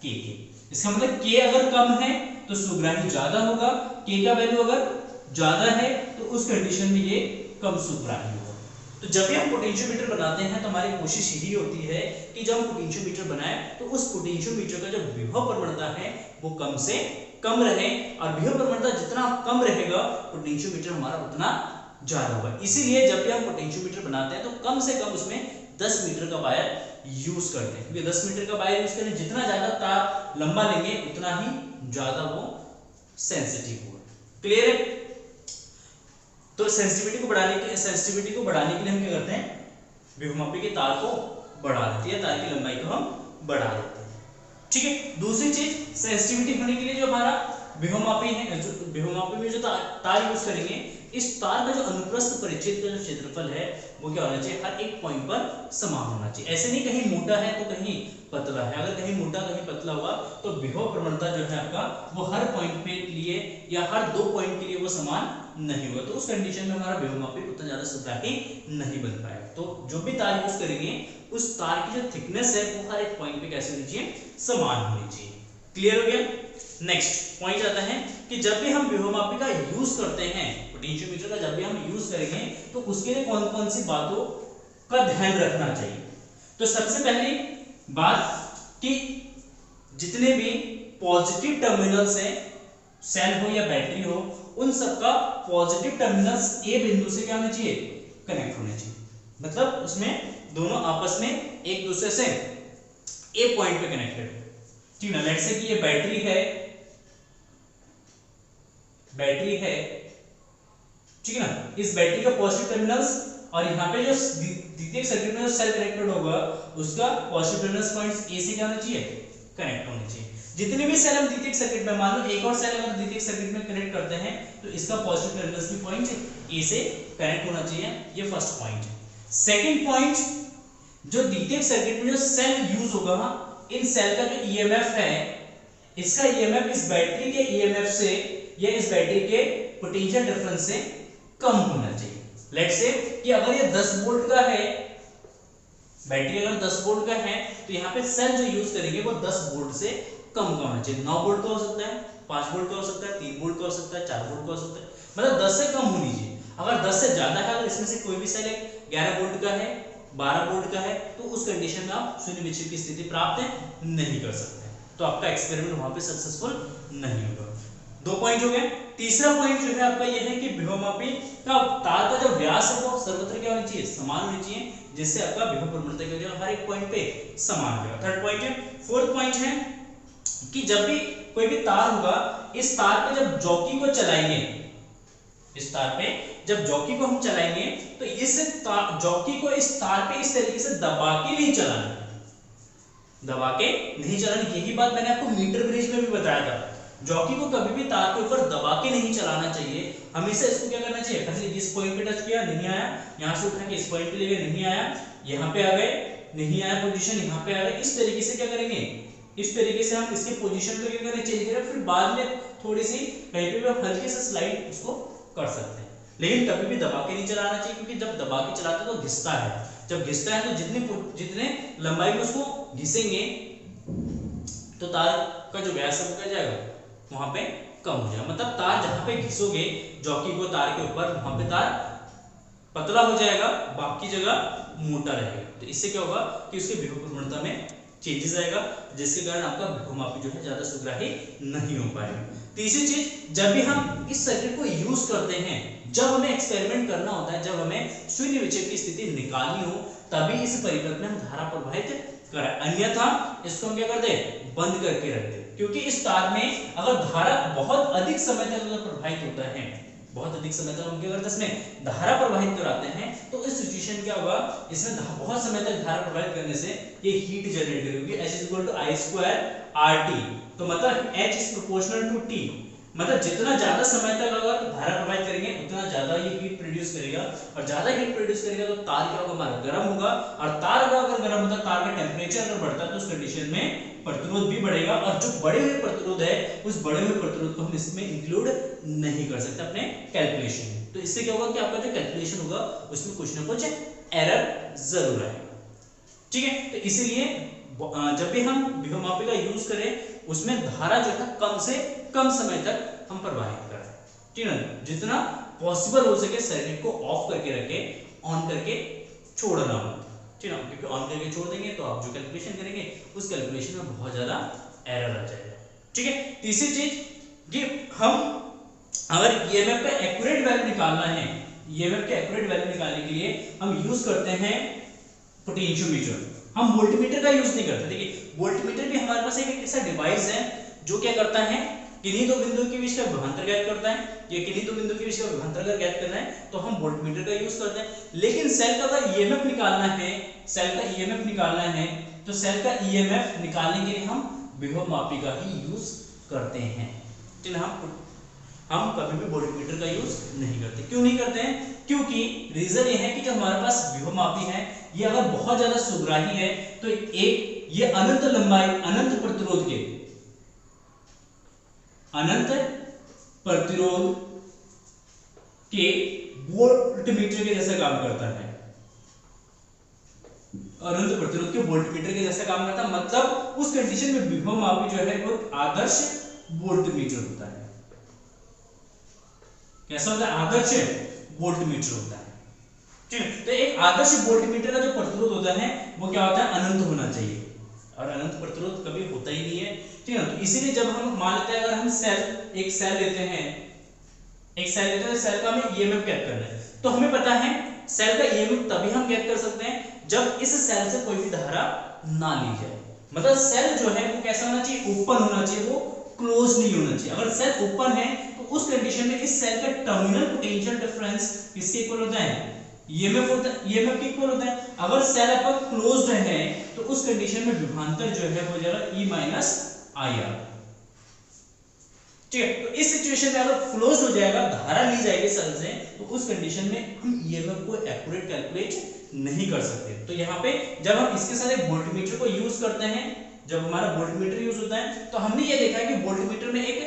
k के। इसका मतलब k अगर कम है तो सुग्राही ज्यादा होगा, k का वैल्यू अगर ज्यादा है तो उस कंडीशन में ये कम सुग्राही होगा। तो जब भी हम पोटेंशियोमीटर बनाते हैं तो हमारी कोशिश यही होती है कि जब हम पोटेंशियोमीटर बनाएं तो उस पोटेंशियोमीटर का जो विभव प्रवणता है वो कम से कम रहे, और विभव प्रवणता जितना कम रहेगा पोटेंशियोमीटर हमारा उतना ज्यादा होगा। इसीलिए जब भी हम पोटेंशियोमीटर बनाते हैं तो कम से कम उसमें 10 मीटर का वायर यूज करते हैं, क्योंकि 10 मीटर का वायर यूज करें, जितना ज्यादा तार लंबा लेंगे उतना ही ज्यादा वो सेंसिटिव होगा। क्लियर है? तो सेंसिटिविटी को बढ़ाने के लिए हम क्या करते हैं, विभवमापी के तार को बढ़ा देते हैं, तार की लंबाई को हम बढ़ा देते हैं। ठीक है, दूसरी चीज सेंसिटिविटी होने के लिए जो हमारा विभवमापी है, जो विभवमापी में जो तार यूज करेंगे, इस तार का जो अनुप्रस्थ परिच्छेद का जो क्षेत्रफल है वो क्या होना चाहिए, हर एक पॉइंट पर समान होना चाहिए। ऐसे नहीं कहीं मोटा है तो कहीं पतला है, अगर कहीं मोटा कहीं पतला हुआ तो विभव प्रवणता जो है आपका वो हर पॉइंट पे लिए या हर 2 पॉइंट के लिए वो समान नहीं होगा। तो उस कंडीशन में हमारा विभवमापी उतना ज्यादा सुग्राही नहीं बन पाएगा। तो जो भी तार यूज करेंगे उस तार की जो थिकनेस है वो हर एक पॉइंट पे कैसे होनी चाहिए, समान होनी चाहिए। क्लियर हो गया? नेक्स्ट पॉइंट आता है कि जब भी हम विभवमापी का यूज करते हैं, पोटेंशियोमीटर का जब भी हम यूज करेंगे तो उसके लिए कौन कौन सी बातों का ध्यान रखना चाहिए। तो सबसे पहली बात कि जितने भी पॉजिटिव टर्मिनल्स हैं, सेल हो या बैटरी हो, उन सबका पॉजिटिव टर्मिनल्स ए बिंदु से क्या होना चाहिए, कनेक्ट होने चाहिए। मतलब उसमें दोनों आपस में एक दूसरे से ए पॉइंट पे कनेक्टेड हो। ठीक है, लेट्स से कि ये बैटरी है, ठीक है ना, इस बैटरी का पॉजिटिव टर्मिनल्स और यहाँ पे जो द्वितीयक सर्किट में जो सेल कनेक्टेड होगा उसका पॉजिटिव टर्मिनल्स पॉइंट्स ए से क्या होना चाहिए, कनेक्ट होने चाहिए। जितने भी सेल हम द्वितीयक सर्किट में, मान लो एक और सेल अगर द्वितीयक सर्किट में कनेक्ट करते हैं तो इसका पॉजिटिव टर्मिनल्स भी पॉइंट ए से कनेक्ट होना चाहिए। ये फर्स्ट पॉइंट है। सेकंड पॉइंट, जो द्वितीयक सर्किट में जो सेल यूज होगा, इन सेल का जो ईएमएफ है, इसका ईएमएफ इस बैटरी के ईएमएफ से या इस बैटरी के पोटेंशियल डिफरेंस से कम होना चाहिए। लेट्स से कि अगर ये 10 वोल्ट का है बैटरी अगर 10 वोल्ट का है तो यहाँ पे सेल जो यूज करेंगे वो 10 वोल्ट से कम का होना चाहिए। 9 वोल्ट का हो सकता है, 5 वोल्ट का हो सकता है, 3 वोल्ट का हो सकता है, 4 वोल्ट का हो सकता है, मतलब 10 से कम होनी चाहिए। अगर 10 से ज्यादा है, अगर इसमें से कोई भी सेल 11 वोल्ट का है, 12 वोल्ट का है, तो उस कंडीशन में आप शून्य विक्षेप की स्थिति प्राप्त नहीं कर सकते, तो आपका एक्सपेरिमेंट वहां पे सक्सेसफुल नहीं होगा। 2 पॉइंट हो गए। तीसरा पॉइंट जो है आपका यह है कि विभवमापी का तार का जो व्यास है वो सर्वत्र क्या होनी चाहिए, समान होनी चाहिए, जिससे आपका विभव प्रवणता क्या हो जाएगा, हर एक पॉइंट पे समान होगा। थर्ड पॉइंट है। फोर्थ पॉइंट है कि जब भी कोई भी तार होगा, इस तार पे जब जॉकी को चलाएंगे, इस तार पे जब जॉकी को हम चलाएंगे तो इस जॉकी को इस तार पे इस तरीके से दबा के नहीं चलाना, दबा के नहीं चलाना। यही बात मैंने आपको मीटर ब्रिज में भी बताया था, जॉकी को कभी भी तार के ऊपर दबा के नहीं चलाना चाहिए, हमेशा इसको क्या करना चाहिए, पहले इस पॉइंट पे टच किया, नहीं आया, यहां से उठा के इस पॉइंट पे ले गए, नहीं आया, यहां पे आ गए, नहीं आया पोजीशन, यहां पे आ गए, इस तरीके से क्या करेंगे, इस तरीके से हम इसके पोजीशन को क्या करें, चेंज करें, फिर बाद में थोड़ी सी कहीं पे भी हल्के से स्लाइड उसको कर सकते हैं, लेकिन कभी भी दबा के नहीं चलाना चाहिए, क्योंकि जब दबा के चलाते हैं तो घिसता है, जब घिसता है तो जितने लंबाई में उसको घिसेंगे तो तार का जो व्यास है वो क्या जाएगा, वहां पे कम हो जाएगा, मतलब तार जहां पे घिसोगे जॉकी को तार के ऊपर, वहां पे तार पतला हो जाएगा, बाकी जगह मोटा रहेगा, तो इससे क्या होगा कि उसके विभव प्रवणता में चेंजेस आएगा, जिसके कारण आपका विभवमापी जो है ज्यादा सुग्राही नहीं हो पाएगा। तीसरी चीज, जब भी हम इस सर्किट को यूज करते हैं, जब हमें एक्सपेरिमेंट करना होता है, जब हमें शून्य विक्षेप की स्थिति निकालनी हो, तभी इस परिपथ में हम धारा प्रवाहित करें, अन्यथा इसको हम क्या कर दे, बंद करके रख दे, क्योंकि इस तार में अगर धारा बहुत अधिक समय तक अगर प्रवाहित होता है, बहुत अधिक समय तक हम क्या करते हैं, इसमें धारा प्रवाहित कराते हैं, तो इस सिचुएशन क्या होगा, इसमें बहुत समय तक धारा प्रवाहित करने से ये हीट जनरेट करेगी, H = I² RT, तो मतलब H is proportional to T, मतलब जितना ज्यादा समय तक अगर धारा प्रवाहित करेंगे उतना ज्यादा ये हीट प्रोड्यूस करेगा, और ज्यादा हीट प्रोड्यूस करेगा तो तार क्या होगा, हमारा गर्म होगा, और तार अगर गर्म होता है, तार का टेम्परेचर अगर बढ़ता है तो उस कंडीशन में प्रतिरोध भी बढ़ेगा, और जो बढ़े हुए प्रतिरोध है उस बढ़े हुए प्रतिरोध को हम इसमें इंक्लूड नहीं कर सकते अपने कैलकुलेशन में, तो इससे क्या होगा कि आपका जो कैलकुलेशन होगा उसमें कुछ ना कुछ एरर जरूर आएगा, ठीक है। तो इसीलिए जब भी हम विभवमापी का यूज करें उसमें धारा जो है कम से कम समय तक हम प्रवाहित करें, ठीक है, जितना पॉसिबल हो सके सर्किट को ऑफ करके रखें, ऑन करके छोड़ना मत, ठीक है, क्योंकि ऑन करके छोड़ देंगे तो आप जो कैलकुलेशन करेंगे उस कैलकुलेशन में बहुत ज्यादा एरर आ जाएगा, ठीक है। तीसरी चीज कि हम अगर ईएमएफ का एक्यूरेट वैल्यू निकालना है, ईएमएफ के एक्यूरेट वैल्यू निकालने के लिए हम यूज करते हैं पोटेंशियोमीटर, हम वोल्टमीटर का यूज नहीं करते। देखिए वोल्टमीटर भी हमारे पास एक ऐसा डिवाइस है जो क्या करता है, किन्हीं दो बिंदुओं के बीच का विभवांतर ज्ञात करता है, ये किन्हीं दो बिंदुओं के बीच का विभवांतर अगर ज्ञात करना है तो हम वोल्टमीटर का यूज करते हैं, लेकिन सेल का अगर ईएमएफ निकालना है, सेल का ईएमएफ निकालना है तो सेल का ईएमएफ निकालने के लिए हम विभवमापी का ही यूज करते हैं, ठीक है। हम कभी भी वोल्टमीटर का यूज नहीं करते। क्यों नहीं करते हैं? क्योंकि रीजन ये है कि जो हमारे पास विभवमापी है ये अगर बहुत ज्यादा सुग्राही है तो एक ये अनंत लंबाई अनंत प्रतिरोध के वोल्टमीटर के जैसा काम करता है, अनंत प्रतिरोध के वोल्टमीटर के जैसा काम करता है, मतलब उस कंडीशन में विभवमापी जो है वो आदर्श वोल्टमीटर होता है। कैसा होता है? आदर्श वोल्टमीटर होता है, ठीक है। तो एक आदर्श वोल्टमीटर का जो प्रतिरोध होता है वो क्या होता है? अनंत होना चाहिए, और अनंत प्रतिरोध कभी होता ही नहीं है, ठीक है। तो इसीलिए जब हम मान लेते हैं अगर हम एक सेल लेते हैं तो सेल का हमें ईएमएफ ज्ञात करना है, तो हमें पता है सेल का ईएमएफ तभी हम ज्ञात कर सकते हैं जब इस सेल से कोई भी धारा ना ली जाए, मतलब सेल जो है वो कैसा होना चाहिए? ओपन होना चाहिए, वो क्लोज नहीं होना चाहिए। अगर सेल ओपन है तो उस कंडीशन में इस सेल का टर्मिनल पोटेंशियल डिफरेंस किसके इक्वल होता है? ईएमएफ होता है, ईएमएफ के इक्वल होता है। अगर सेल आपका क्लोज्ड है तो उस कंडीशन में विभवांतर जो है वो जाएगा E - IR, ठीक है। तो इस सिचुएशन में अगर क्लोज्ड हो जाएगा, धारा ली जाएगी सेल से, तो उस कंडीशन में हम ईएमएफ को एक्यूरेट कैलकुलेट नहीं कर सकते। तो यहाँ पे जब हम इसके साथ एक वोल्टमीटर को यूज करते हैं, जब हमारा वोल्टमीटर यूज होता है तो हमने ये देखा है कि वोल्टमीटर में एक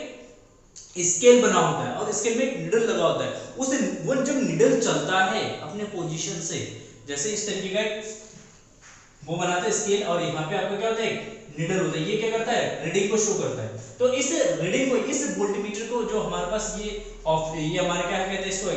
स्केल बना होता है और स्केल में एक निडल लगा होता है। उस वो जब निडल चलता है अपने पोजीशन से, जैसे इस तरीके का वो बनाता है स्केल, और यहाँ पे आपका क्या होता है, नीडल होता है, ये क्या करता है, रीडिंग को शो करता है। तो इस रीडिंग को, इस वोल्टमीटर को जो हमारे पास ये हमारे क्या कहते हैं इसको,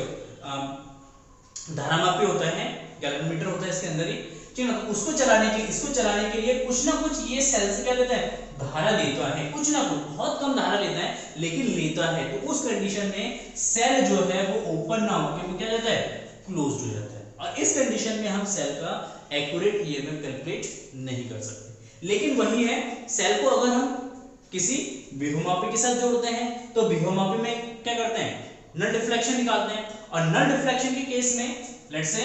धारा मापी होता है, गैल्वेनोमीटर होता है इसके अंदर ही, ठीक है ना। तो इसको चलाने के लिए कुछ ना कुछ ये सेल से क्या लेता है, धारा लेता है, कुछ ना कुछ, बहुत कम धारा लेता है लेकिन लेता है। तो उस कंडीशन में सेल जो है वो ओपन ना होकर वो क्या जाता है, क्लोज्ड हो जाता है, और इस कंडीशन में हम सेल का एक्यूरेट ईएमएफ कैलकुलेट नहीं कर सकते। लेकिन वही है, सेल को अगर हम किसी विभवमापी के साथ जोड़ते हैं तो विभवमापी में क्या करते हैं, नल डिफ्लेक्शन निकालते हैं, और नल डिफ्लेक्शन के केस में लेट्स से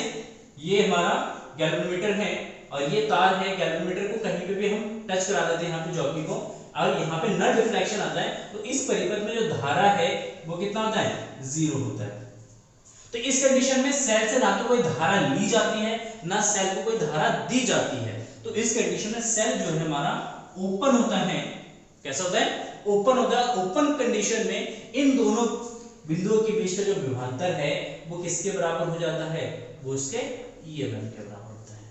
ये हमारा गैल्वेनोमीटर है और ये तार है, गैल्वेनोमीटर को कहीं पे भी हम टच करा देते हैं यहाँ पे जॉकी को, और यहाँ पे नल डिफ्लेक्शन आता है, तो इस परिपथ में जो धारा है वो कितना होता है, 0 होता है। तो इस कंडीशन में सेल से ना तो कोई धारा ली जाती है ना सेल को कोई धारा दी जाती है। तो इस कंडीशन में सेल जो है हमारा ओपन होता है। कैसा होता है, ओपन होता है। ओपन कंडीशन में इन दोनों बिंदुओं के बीच का जो विभवांतर है वो किसके बराबर हो जाता है, वो इसके ईएमएफ के बराबर होता है।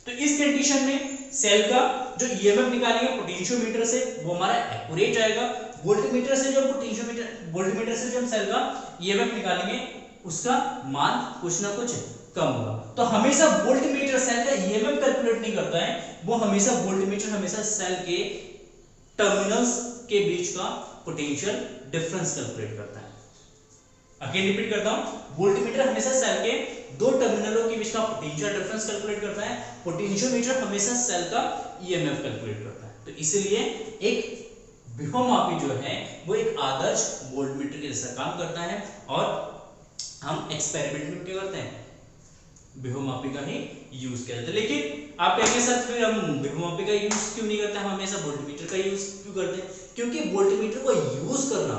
तो इस कंडीशन में सेल का जो ईएमएफ निकालेंगे पोटेंशियोमीटर से वो हमारा एक्यूरेट आएगा। वोल्टमीटर से जो वोल्टमीटर से जो हम सेल का ईएमएफ निकालेंगे उसका मान कुछ ना कुछ कम होगा। तो हमेशा वोल्टमीटर सेल का ईएमएफ कैलकुलेट नहीं करता है, वो हमेशा वोल्टमीटर हमेशा सेल के टर्मिनल्स के बीच का पोटेंशियल डिफरेंस कैलकुलेट करता है। अगेन रिपीट करता हूं, वोल्टमीटर हमेशा सेल के दो टर्मिनलों के बीच का पोटेंशियल डिफरेंस कैलकुलेट करता है, पोटेंशियोमीटर हमेशा सेल का ईएमएफ कैलकुलेट करता है। तो इसलिए एक विभवमापी जो है वो एक आदर्श वोल्टमीटर के जैसा काम करता है, और हम एक्सपेरिमेंट में क्या करते हैं, विभवमापी का ही यूज करते हैं। लेकिन आप कहेंगे सर फिर हम विभवमापी का यूज क्यों नहीं करते, हम हमेशा वोल्टमीटर का यूज क्यों करते हैं? क्योंकि वोल्टमीटर को यूज करना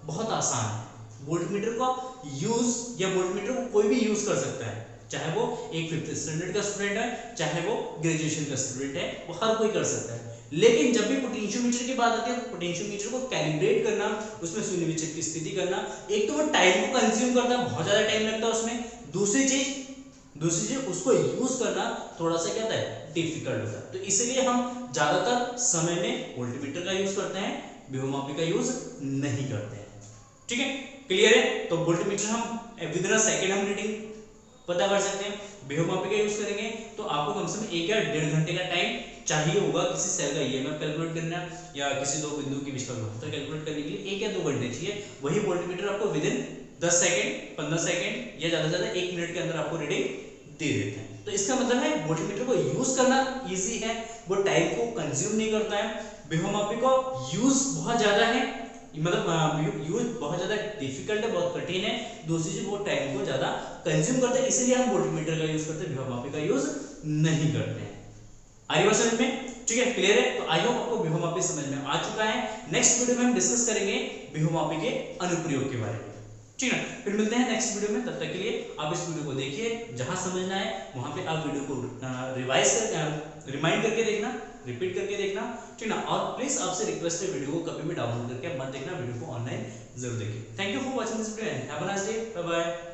बहुत आसान है। वोल्टमीटर का यूज या वोल्टमीटर को कोई भी यूज कर सकता है, चाहे वो एक 5th स्टैंडर्ड का स्टूडेंट है, चाहे वो ग्रेजुएशन का स्टूडेंट है, वो हर कोई कर सकता है। लेकिन जब भी पोटेंशियोमीटर की बात आती है तो पोटेंशियोमीटर को कैलिब्रेट करना, उसमें शून्य विचलन की स्थिति करना, एक तो वो टाइम को कंज्यूम करता है, बहुत ज्यादा टाइम लगता है उसमें, दूसरी चीज उसको यूज करना थोड़ा सा क्या होता है, डिफिकल्ट होता है। तो इसलिए हम ज्यादातर समय में वोल्टमीटर का यूज करते हैं, विभवमापी का यूज नहीं करते हैं। ठीक है, क्लियर है? तो वोल्टमीटर हम विद इन अ सेकंड हम रीडिंग पता कर सकते हैं। विभवमापी का यूज करेंगे तो आपको कम से कम 1 या 1.5 घंटे का टाइम चाहिए होगा किसी सेल का ईएमएफ कैलकुलेट करना या किसी दो बिंदु के बीच का विभवांतर कैलकुलेट करने के लिए 1 या 2 घंटे चाहिए। वही वोल्टमीटर आपको विद इन 10 सेकंड 15 सेकंड या ज्यादा से ज्यादा 1 मिनट के अंदर आपको रीडिंग दे देते हैं। तो इसका मतलब है वोल्टमीटर को यूज करना इजी है, वो टाइम को कंज्यूम नहीं करता है। विभवमापी का यूज बहुत ज्यादा है, मतलब यूज बहुत ज्यादा डिफिकल्ट है, बहुत कठिन है। दूसरी चीज वो टाइम को ज्यादा कंज्यूम करते हैं, इसलिए हम वोल्टमीटर का यूज करते हैं, विभवमापी का यूज नहीं करते हैं। आई बात समझ में? ठीक है, क्लियर है? तो आई होप आपको विभवमापी समझ में आ चुका है। नेक्स्ट वीडियो में हम डिस्कस करेंगे विभवमापी के अनुप्रयोग के बारे में। ठीक है, फिर मिलते हैं नेक्स्ट वीडियो में। तब तक के लिए आप इस वीडियो को देखिए, जहां समझना है वहां पे आप वीडियो को रिमाइंड करके देखना, रिपीट करके देखना, ठीक ना। और प्लीज आपसे रिक्वेस्ट है वीडियो को कभी भी डाउनलोड करके मत देखना, वीडियो को ऑनलाइन जरूर देखिए। Thank you for watching this video and have a nice day, bye bye.